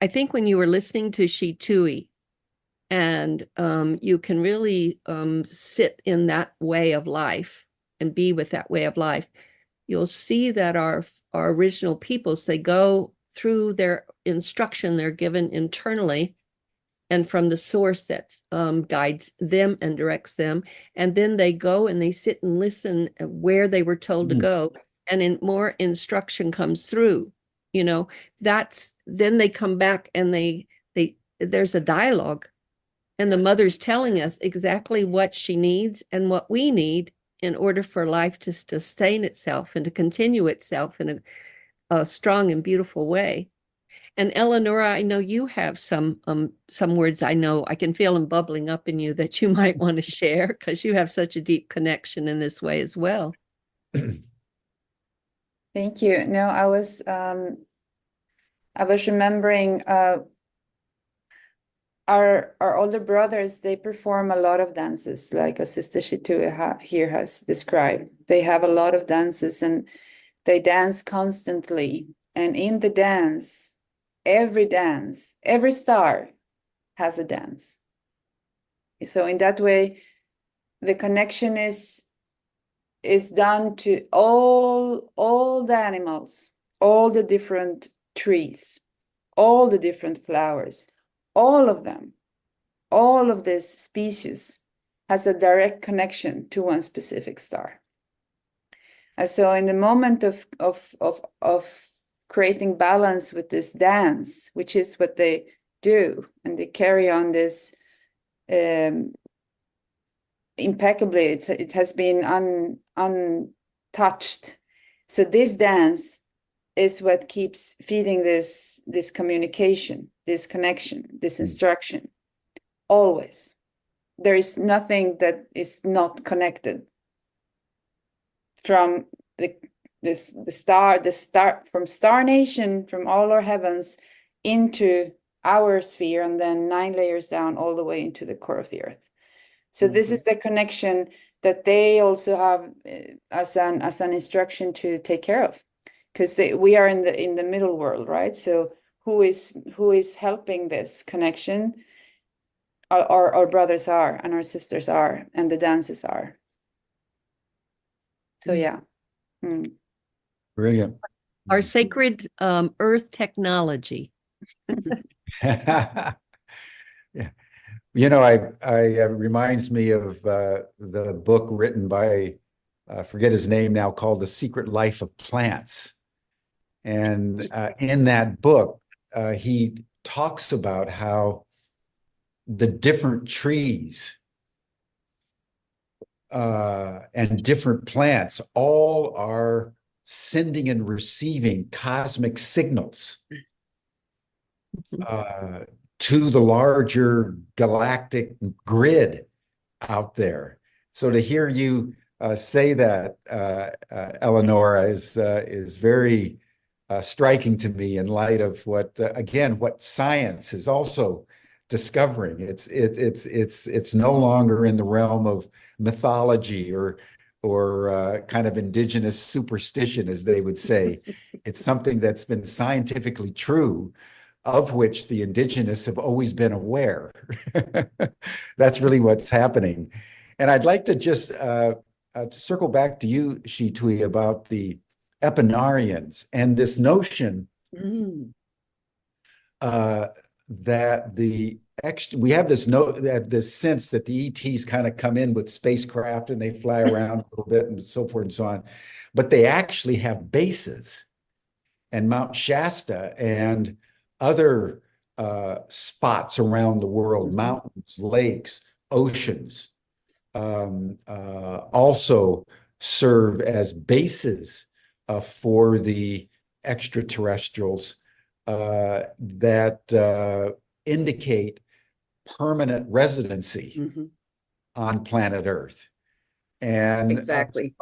think when you were listening to Shitui, and you can really sit in that way of life and be with that way of life, you'll see that our original peoples, they go through their instruction they're given internally and from the source that guides them and directs them. And then they go and they sit and listen where they were told to go. And more instruction comes through, you know, then they come back and there's a dialogue. And the mother's telling us exactly what she needs and what we need in order for life to sustain itself and to continue itself in a strong and beautiful way. And Eleonora, I know you have some words. I know I can feel them bubbling up in you that you might want to share, because you have such a deep connection in this way as well. Thank you. No, I was remembering our older brothers. They perform a lot of dances, like Sister Shitui here has described. They have a lot of dances, and they dance constantly. And in the dance, every star has a dance. So in that way, the connection is done to all the animals, all the different trees, all the different flowers, all of them, all of this species has a direct connection to one specific star. And so in the moment of creating balance with this dance, which is what they do, and they carry on this impeccably. It has been untouched. So this dance is what keeps feeding this communication, this connection, this instruction. Always. There is nothing that is not connected. From the star from Star Nation, from all our heavens into our sphere, and then 9 layers down all the way into the core of the earth. So this is the connection that they also have as an instruction to take care of, because we are in the middle world, right? So who is helping this connection? Our brothers are, and our sisters are, and the dances are. So yeah. Brilliant. Our sacred earth technology. Yeah. You know, I reminds me of the book written by, I forget his name now, called The Secret Life of Plants. And in that book, he talks about how the different trees and different plants all are sending and receiving cosmic signals to the larger galactic grid out there. So to hear you say that, Eleonora, is very striking to me in light of what science is also discovering. It's no longer in the realm of mythology or kind of indigenous superstition, as they would say. It's something that's been scientifically true, of which the indigenous have always been aware. That's really what's happening. And I'd like to just circle back to you, Shitui, about the Epinarians and this notion that we have this sense that the ETs kind of come in with spacecraft and they fly around a little bit and so forth and so on, but they actually have bases, and Mount Shasta and other spots around the world, mountains, lakes, oceans, also serve as bases for the extraterrestrials that indicate permanent residency on planet Earth. And Exactly.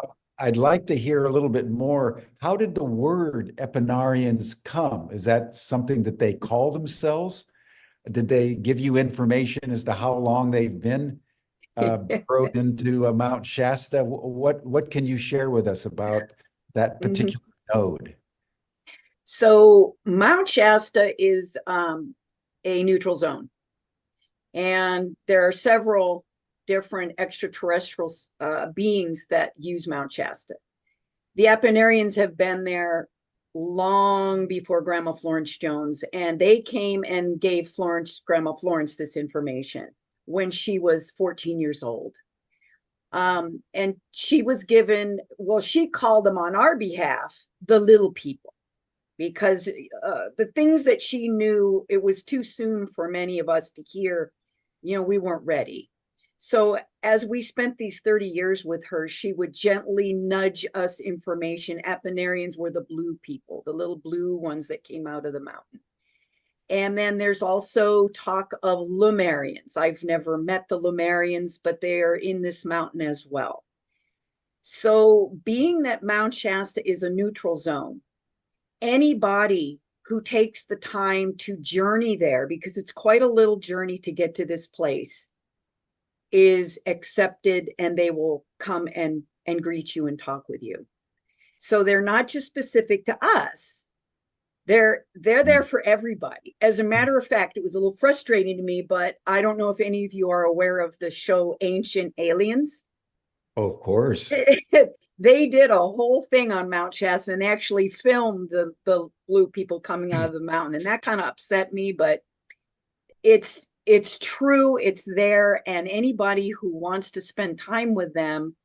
I'd like to hear a little bit more. How did the word Epineurians come? Is that something that they call themselves? Did they give you information as to how long they've been burrowed into Mount Shasta? What can you share with us about that particular node? So Mount Shasta is a neutral zone. And there are several different extraterrestrial beings that use Mount Shasta. The Epineurians have been there long before Grandma Florence Jones, and they came and gave Grandma Florence this information when she was 14 years old. And she was given, well, she called them on our behalf, the little people, because the things that she knew, it was too soon for many of us to hear, we weren't ready. So as we spent these 30 years with her, she would gently nudge us information. Epineurians were the blue people, the little blue ones that came out of the mountain. And then there's also talk of Lemurians. I've never met the Lemurians, but they're in this mountain as well. So being that Mount Shasta is a neutral zone, anybody who takes the time to journey there, because it's quite a little journey to get to this place, is accepted, and they will come and greet you and talk with you. So they're not just specific to us. They're there for everybody. As a matter of fact, it was a little frustrating to me, but I don't know if any of you are aware of the show Ancient Aliens. Oh, of course. They did a whole thing on Mount Shasta, and they actually filmed the blue people coming out of the mountain. And that kind of upset me, but it's true, it's there. And anybody who wants to spend time with them,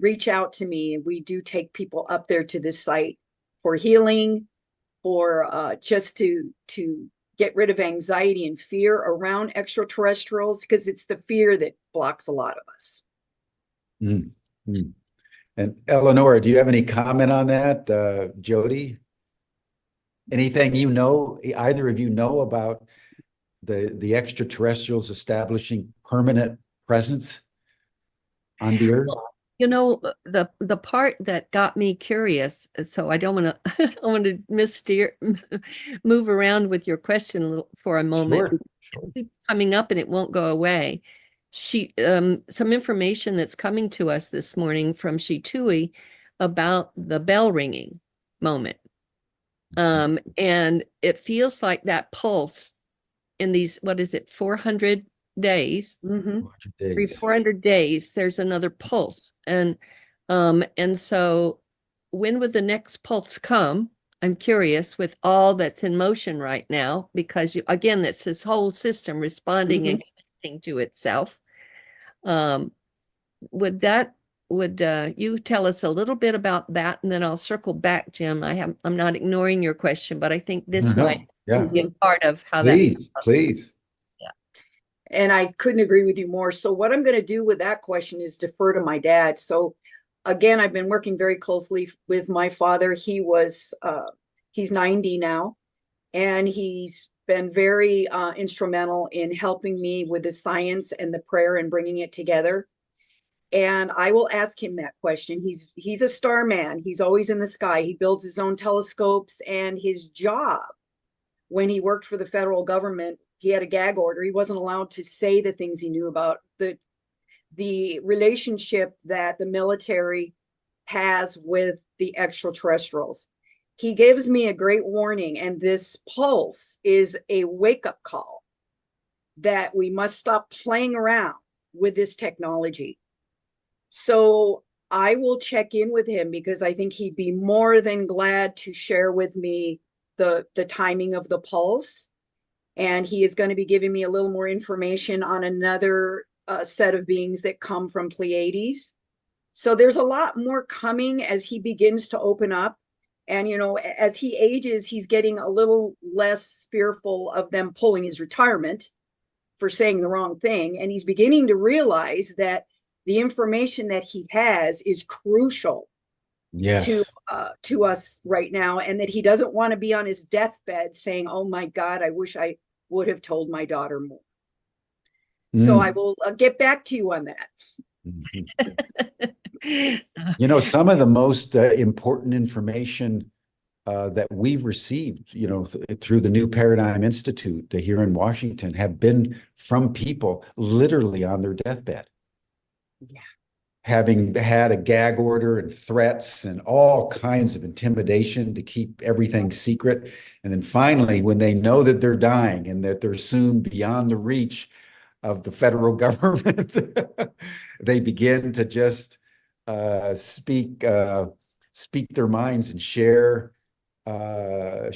reach out to me. We do take people up there to this site for healing, for just to get rid of anxiety and fear around extraterrestrials, because it's the fear that blocks a lot of us. And Eleanor, do you have any comment on that? Jody, anything either of you know about the extraterrestrials establishing permanent presence on the Earth? The part that got me curious, so I don't want to I want to move around with your question for a moment. Sure. It keeps coming up and it won't go away. Some information that's coming to us this morning from Shitui about the bell ringing moment. And it feels like that pulse in these, 400 days, 400 days, there's another pulse. And so when would the next pulse come? I'm curious, with all that's in motion right now, because again, it's this whole system responding and connecting to itself. Would you tell us a little bit about that, and then I'll circle back, Jim. I'm not ignoring your question, but I think this might be a part of how please. Yeah. And I couldn't agree with you more. So what I'm going to do with that question is defer to my dad. So again, I've been working very closely with my father. He's 90 now, and he's been very instrumental in helping me with the science and the prayer and bringing it together. And I will ask him that question. He's a star man. He's always in the sky. He builds his own telescopes, and his job, when he worked for the federal government, he had a gag order. He wasn't allowed to say the things he knew about the relationship that the military has with the extraterrestrials. He gives me a great warning, and this pulse is a wake-up call that we must stop playing around with this technology. So I will check in with him, because I think he'd be more than glad to share with me the timing of the pulse. And he is going to be giving me a little more information on another set of beings that come from Pleiades. So there's a lot more coming as he begins to open up. And, as he ages, he's getting a little less fearful of them pulling his retirement for saying the wrong thing. And he's beginning to realize that the information that he has is crucial to us right now, and that he doesn't want to be on his deathbed saying, "Oh my God, I wish I would have told my daughter more." So I will get back to you on that. You know, some of the most important information that we've received, you know, through the New Paradigm Institute here in Washington have been from people literally on their deathbed. Yeah. Having had a gag order and threats and all kinds of intimidation to keep everything secret. And then finally, when they know that they're dying and that they're soon beyond the reach of the federal government, they begin to just speak their minds and share. Can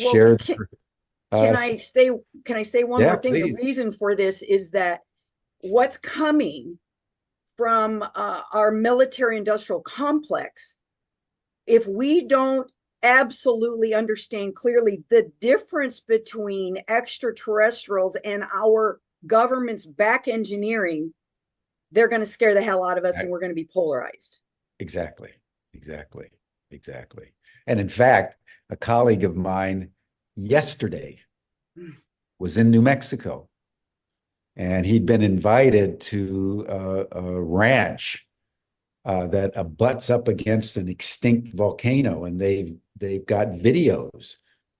I say one more thing? Please. The reason for this is that what's coming from our military industrial complex, if we don't absolutely understand clearly the difference between extraterrestrials and our government's back engineering, they're going to scare the hell out of us, and we're going to be polarized. Exactly. And in fact, a colleague of mine yesterday was in New Mexico, and he'd been invited to a ranch that abuts up against an extinct volcano, and they've got videos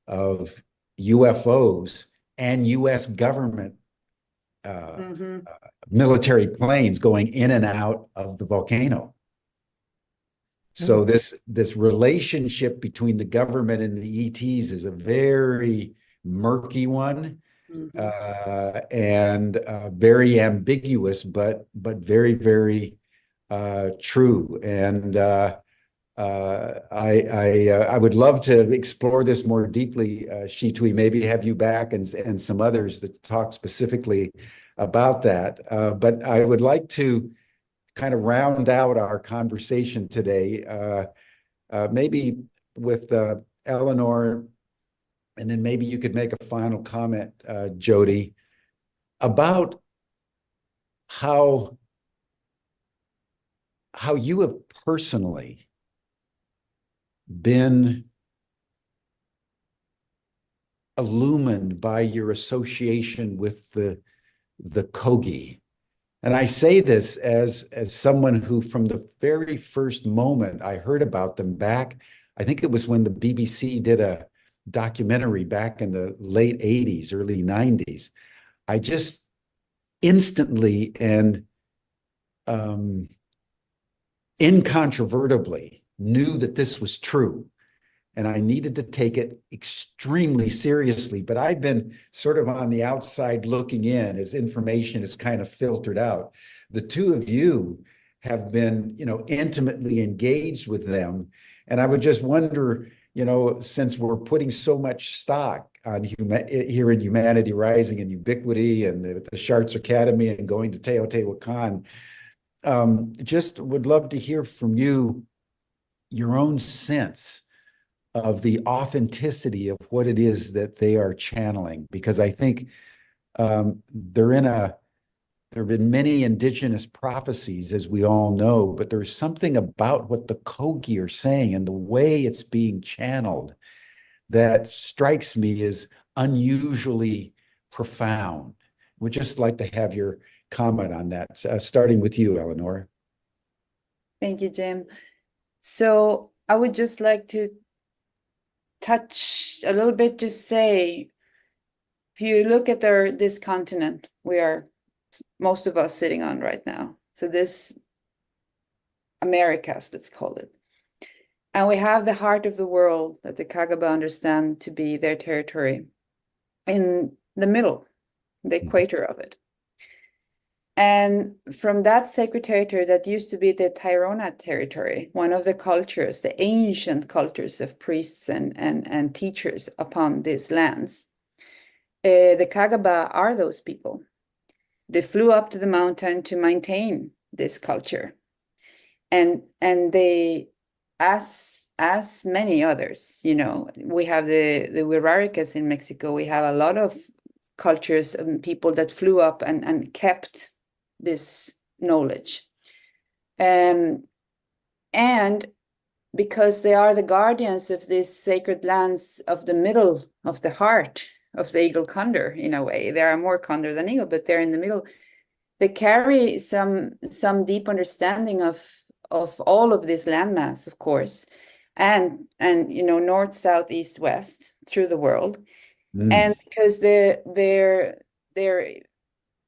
of UFOs and U.S. government military planes going in and out of the volcano. So this relationship between the government and the ETs is a very murky one, and very ambiguous, but very, very true. And I would love to explore this more deeply, Shitui, maybe have you back and some others that talk specifically about that. But I would like to kind of round out our conversation today, maybe with Eleanor, and then maybe you could make a final comment, Jody, about how you have personally been illumined by your association with the Kogi. And I say this as someone who, from the very first moment I heard about them back, I think it was when the BBC did a documentary back in the late 80s, early 90s, I just instantly and incontrovertibly knew that this was true. And I needed to take it extremely seriously. But I've been sort of on the outside looking in as information is kind of filtered out. The two of you have been, you know, intimately engaged with them. And I would just wonder, you know, since we're putting so much stock on here in Humanity Rising and Ubiquity and the Sharts Academy and going to Teotihuacán, just would love to hear from you your own sense of the authenticity of what it is that they are channeling, because I think there have been many indigenous prophecies, as we all know, but there's something about what the Kogi are saying and the way it's being channeled that strikes me as unusually profound. We'd just like to have your comment on that, starting with you, Eleanor. Thank you, Jim. So I would just like to touch a little bit to say, if you look at this continent, we are, most of us sitting on right now. So this Americas, let's call it. And we have the heart of the world that the Kagaba understand to be their territory in the middle, the equator of it. And from that sacred territory that used to be the Tairona territory, one of the cultures, the ancient cultures of priests and teachers upon these lands, the Kagaba are those people. They flew up to the mountain to maintain this culture. And they, as many others, you know, we have the Wiraricas in Mexico. We have a lot of cultures and people that flew up and kept this knowledge. And because they are the guardians of these sacred lands of the middle of the heart of the eagle condor, in a way. There are more condor than eagle, but they're in the middle. They carry some deep understanding of all of this landmass, of course, and north, south, east, west through the world. And because their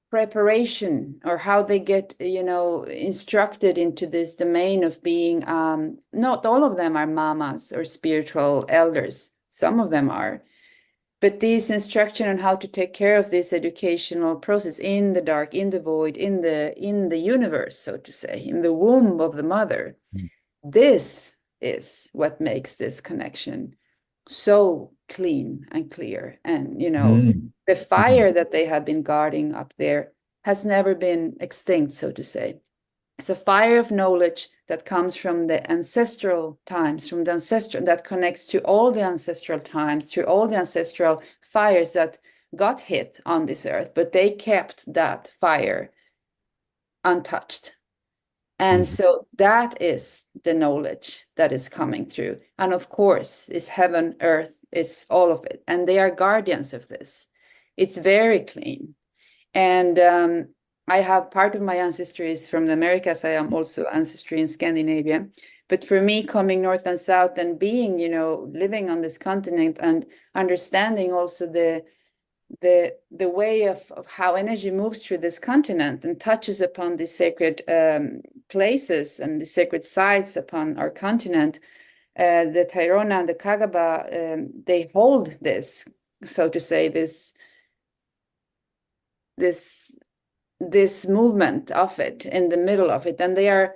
preparation, or how they get instructed into this domain of being, not all of them are mamas or spiritual elders, some of them are, but this instruction on how to take care of this educational process in the dark, in the void, in the universe, so to say, in the womb of the mother, this is what makes this connection so clean and clear. And the fire that they have been guarding up there has never been extinct, so to say. It's a fire of knowledge that comes from the ancestral times, from the ancestral, that connects to all the ancestral times, to all the ancestral fires that got hit on this earth, but they kept that fire untouched. And so that is the knowledge that is coming through. And of course, it's heaven, earth, it's all of it. And they are guardians of this. It's very clean. And I have part of my ancestry is from the Americas. I am also ancestry in Scandinavia. But for me, coming north and south and being, living on this continent and understanding also the way of how energy moves through this continent and touches upon these sacred places and the sacred sites upon our continent, the Tairona and the Kagaba, they hold this, so to say, this movement of it, in the middle of it, and they are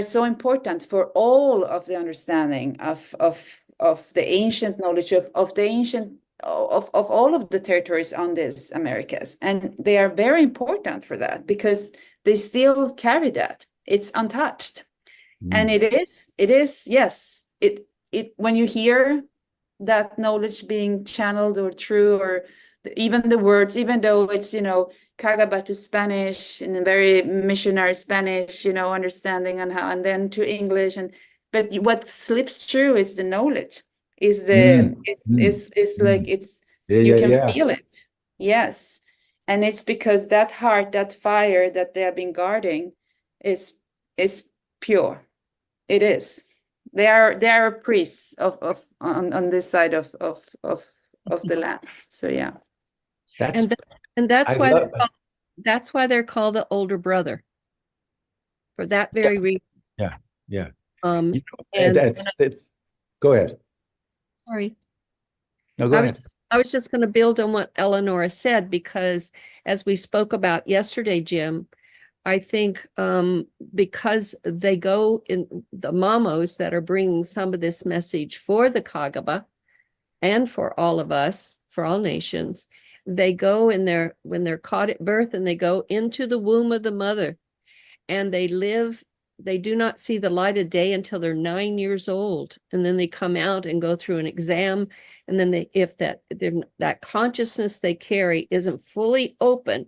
so important for all of the understanding of the ancient knowledge of the ancient of all of the territories on this Americas. And they are very important for that because they still carry that. It's untouched. And it is, yes, it when you hear that knowledge being channeled or true, or even the words, even though it's, Kagaba to Spanish in a very missionary Spanish, understanding and how, and then to English, but what slips through is the knowledge. Is like it's you can feel it. Yes. And it's because that heart, that fire that they have been guarding is pure. It is. They are priests on this side of the lands. So yeah. That's why they're called the older brother. For that very reason. Yeah. It's go ahead. Sorry. No, go ahead. I was just going to build on what Eleonora said, because as we spoke about yesterday, Jim, I think because they go in the mamos that are bringing some of this message for the Kagaba and for all of us, for all nations, they go when they're caught at birth, and they go into the womb of the mother, and they live. They do not see the light of day until they're 9 years old. And then they come out and go through an exam. And then if that consciousness they carry isn't fully open,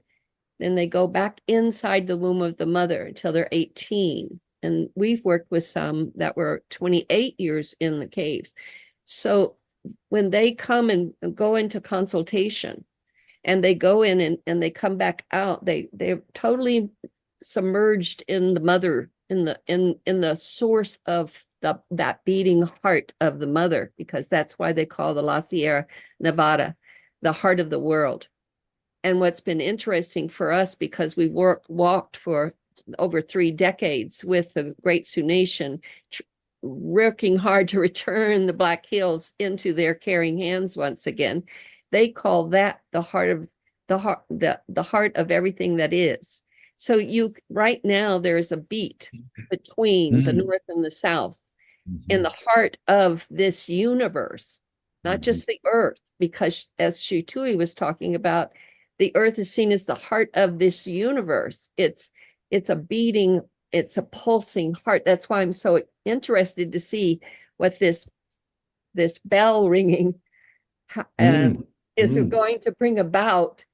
then they go back inside the womb of the mother until they're 18. And we've worked with some that were 28 years in the caves. So when they come and go into consultation, and they go in and they come back out, they're totally submerged in the mother, in the source of that beating heart of the mother, because that's why they call the La Sierra Nevada the heart of the world. And what's been interesting for us, because we walked for over 3 decades with the Great Sioux Nation, working hard to return the Black Hills into their caring hands once again, they call that the heart of everything that is. So right now there's a beat between the North and the South in the heart of this universe, not just the Earth, because as Shutui was talking about, the Earth is seen as the heart of this universe. It's a beating, it's a pulsing heart. That's why I'm so interested to see what this bell ringing is going to bring about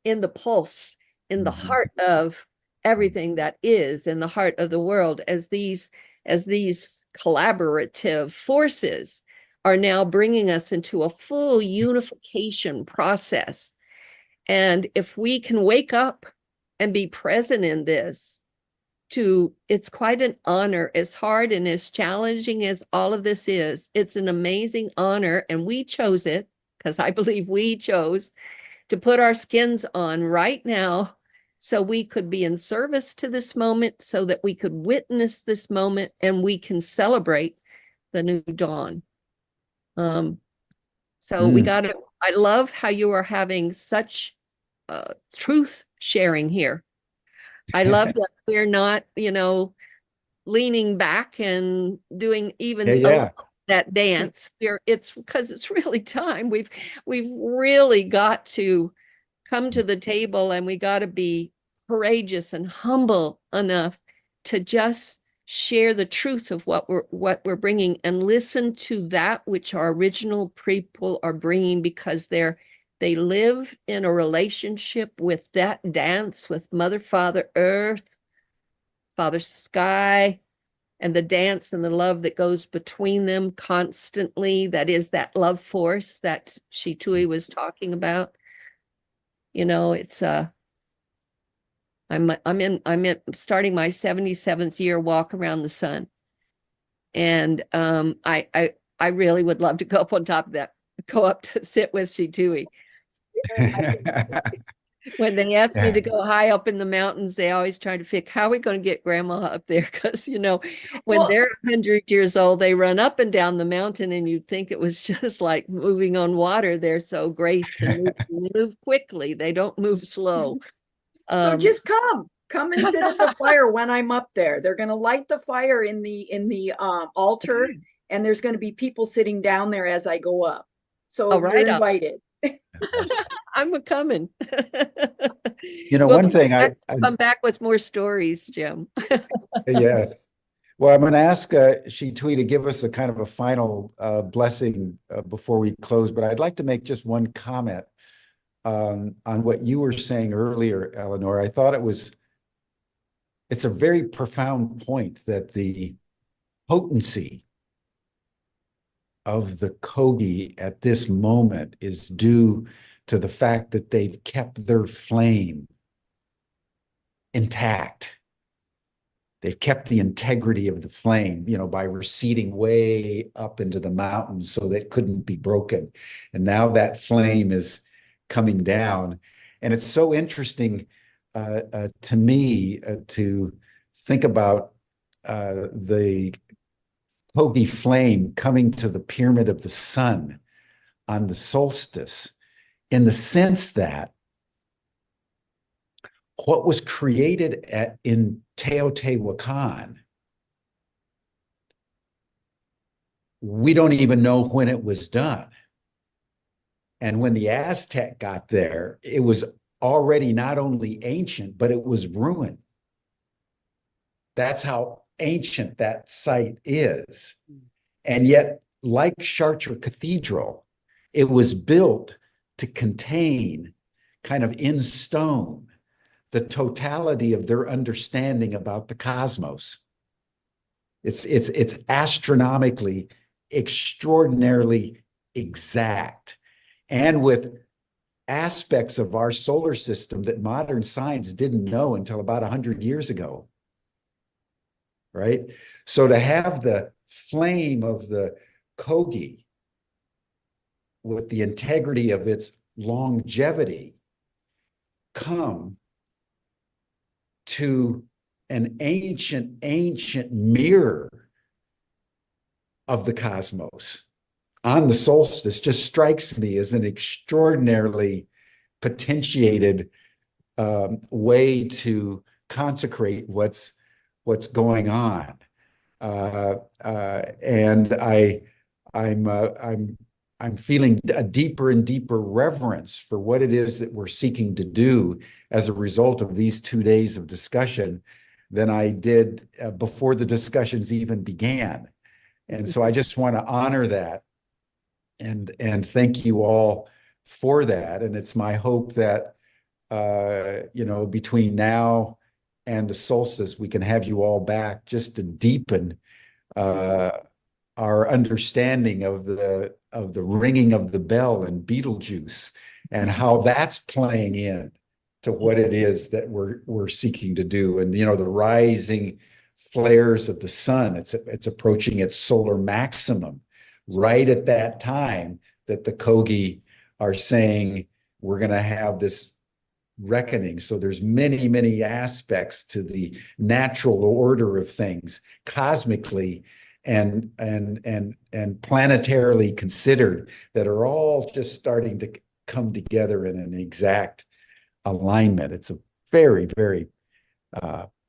in the pulse, in the heart of everything that is in the heart of the world, as these collaborative forces are now bringing us into a full unification process. And if we can wake up and be present in this, it's quite an honor. As hard and as challenging as all of this is, it's an amazing honor. And we chose it, because I believe we chose to put our skins on right now so we could be in service to this moment, so that we could witness this moment and we can celebrate the new dawn. I love how you are having such truth sharing here. I love that we're not, leaning back and doing even that dance. It's because it's really time. We've really got to come to the table, and we got to be courageous and humble enough to just share the truth of what we're bringing, and listen to that which our original people are bringing, because they live in a relationship with that dance, with Mother, Father, Earth, Father, Sky, and the dance and the love that goes between them constantly. That is that love force that Shitui was talking about. It's I'm starting my 77th year walk around the sun, and I really would love to go up on top of that, go up to sit with Shitui. When they ask me to go high up in the mountains, they always try to figure how are we going to get grandma up there, because when they're 100 years old, they run up and down the mountain, and you'd think it was just like moving on water. They're so graced and move quickly. They don't move slow. So just come and sit at the fire when I'm up there. They're going to light the fire in the altar, and there's going to be people sitting down there as I go up. So you're invited. I'm coming. One thing I come back with more stories, Jim. Yes. Well, I'm going to ask Shitui to give us a kind of a final blessing before we close, but I'd like to make just one comment on what you were saying earlier, Eleanor. I thought it's a very profound point, that the potency of the Kogi at this moment is due to the fact that they've kept their flame intact. They've kept the integrity of the flame, by receding way up into the mountains so that it couldn't be broken. And now that flame is coming down. And it's so interesting to me to think about the Kogi flame coming to the pyramid of the sun on the solstice, in the sense that what was created in Teotihuacan, we don't even know when it was done. And when the Aztec got there, it was already not only ancient, but it was ruined. That's how ancient that site is. And yet, like Chartres Cathedral, it was built to contain, kind of in stone, the totality of their understanding about the cosmos. It's astronomically, extraordinarily exact, and with aspects of our solar system that modern science didn't know until about 100 years ago. Right? So to have the flame of the Kogi with the integrity of its longevity come to an ancient mirror of the cosmos on the solstice just strikes me as an extraordinarily potentiated way to consecrate what's going on, and I'm feeling a deeper and deeper reverence for what it is that we're seeking to do as a result of these 2 days of discussion than I did before the discussions even began. And so I just want to honor that and thank you all for that. And it's my hope that between now and the solstice, we can have you all back just to deepen our understanding of the ringing of the bell in Beetlejuice and how that's playing in to what it is that we're seeking to do. And the rising flares of the sun, it's approaching its solar maximum right at that time that the Kogi are saying we're going to have this reckoning. So there's many, many aspects to the natural order of things cosmically and planetarily considered that are all just starting to come together in an exact alignment. It's a very, very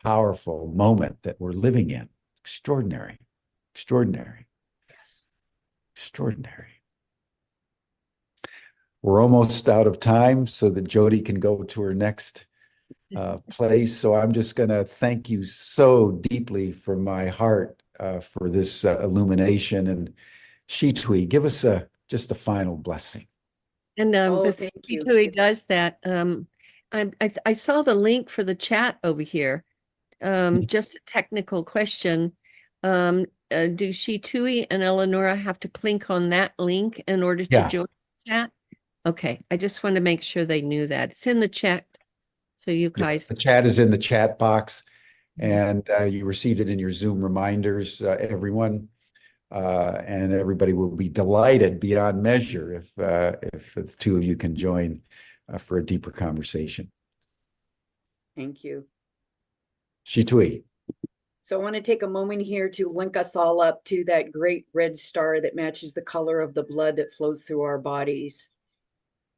powerful moment that we're living in. Extraordinary, extraordinary. Yes. Extraordinary. We're almost out of time so that Jody can go to her next place. So I'm just going to thank you so deeply from my heart for this illumination. And Shitui, give us just a final blessing. And before thank you. Shitui does that, I saw the link for the chat over here. Just a technical question. Do Shitui and Eleonora have to click on that link in order to join the chat? Okay, I just want to make sure they knew that. It's in the chat. So you guys. The chat is in the chat box, and you received it in your Zoom reminders, everyone. And everybody will be delighted beyond measure if the two of you can join for a deeper conversation. Thank you. Shitui. So I want to take a moment here to link us all up to that great red star that matches the color of the blood that flows through our bodies,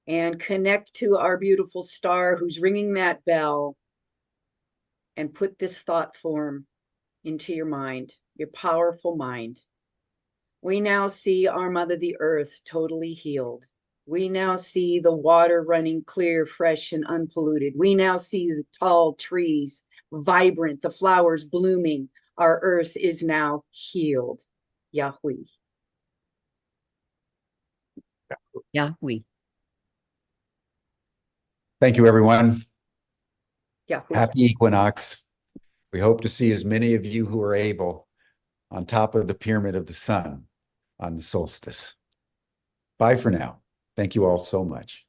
and connect to our beautiful star who's ringing that bell, and put this thought form into your mind, your powerful mind. We now see our Mother, the Earth, totally healed. We now see the water running clear, fresh, and unpolluted. We now see the tall trees, vibrant, the flowers blooming. Our Earth is now healed. Yahweh. Yahweh. Thank you, everyone. Yahweh. Happy equinox. We hope to see as many of you who are able on top of the pyramid of the sun on the solstice. Bye for now. Thank you all so much.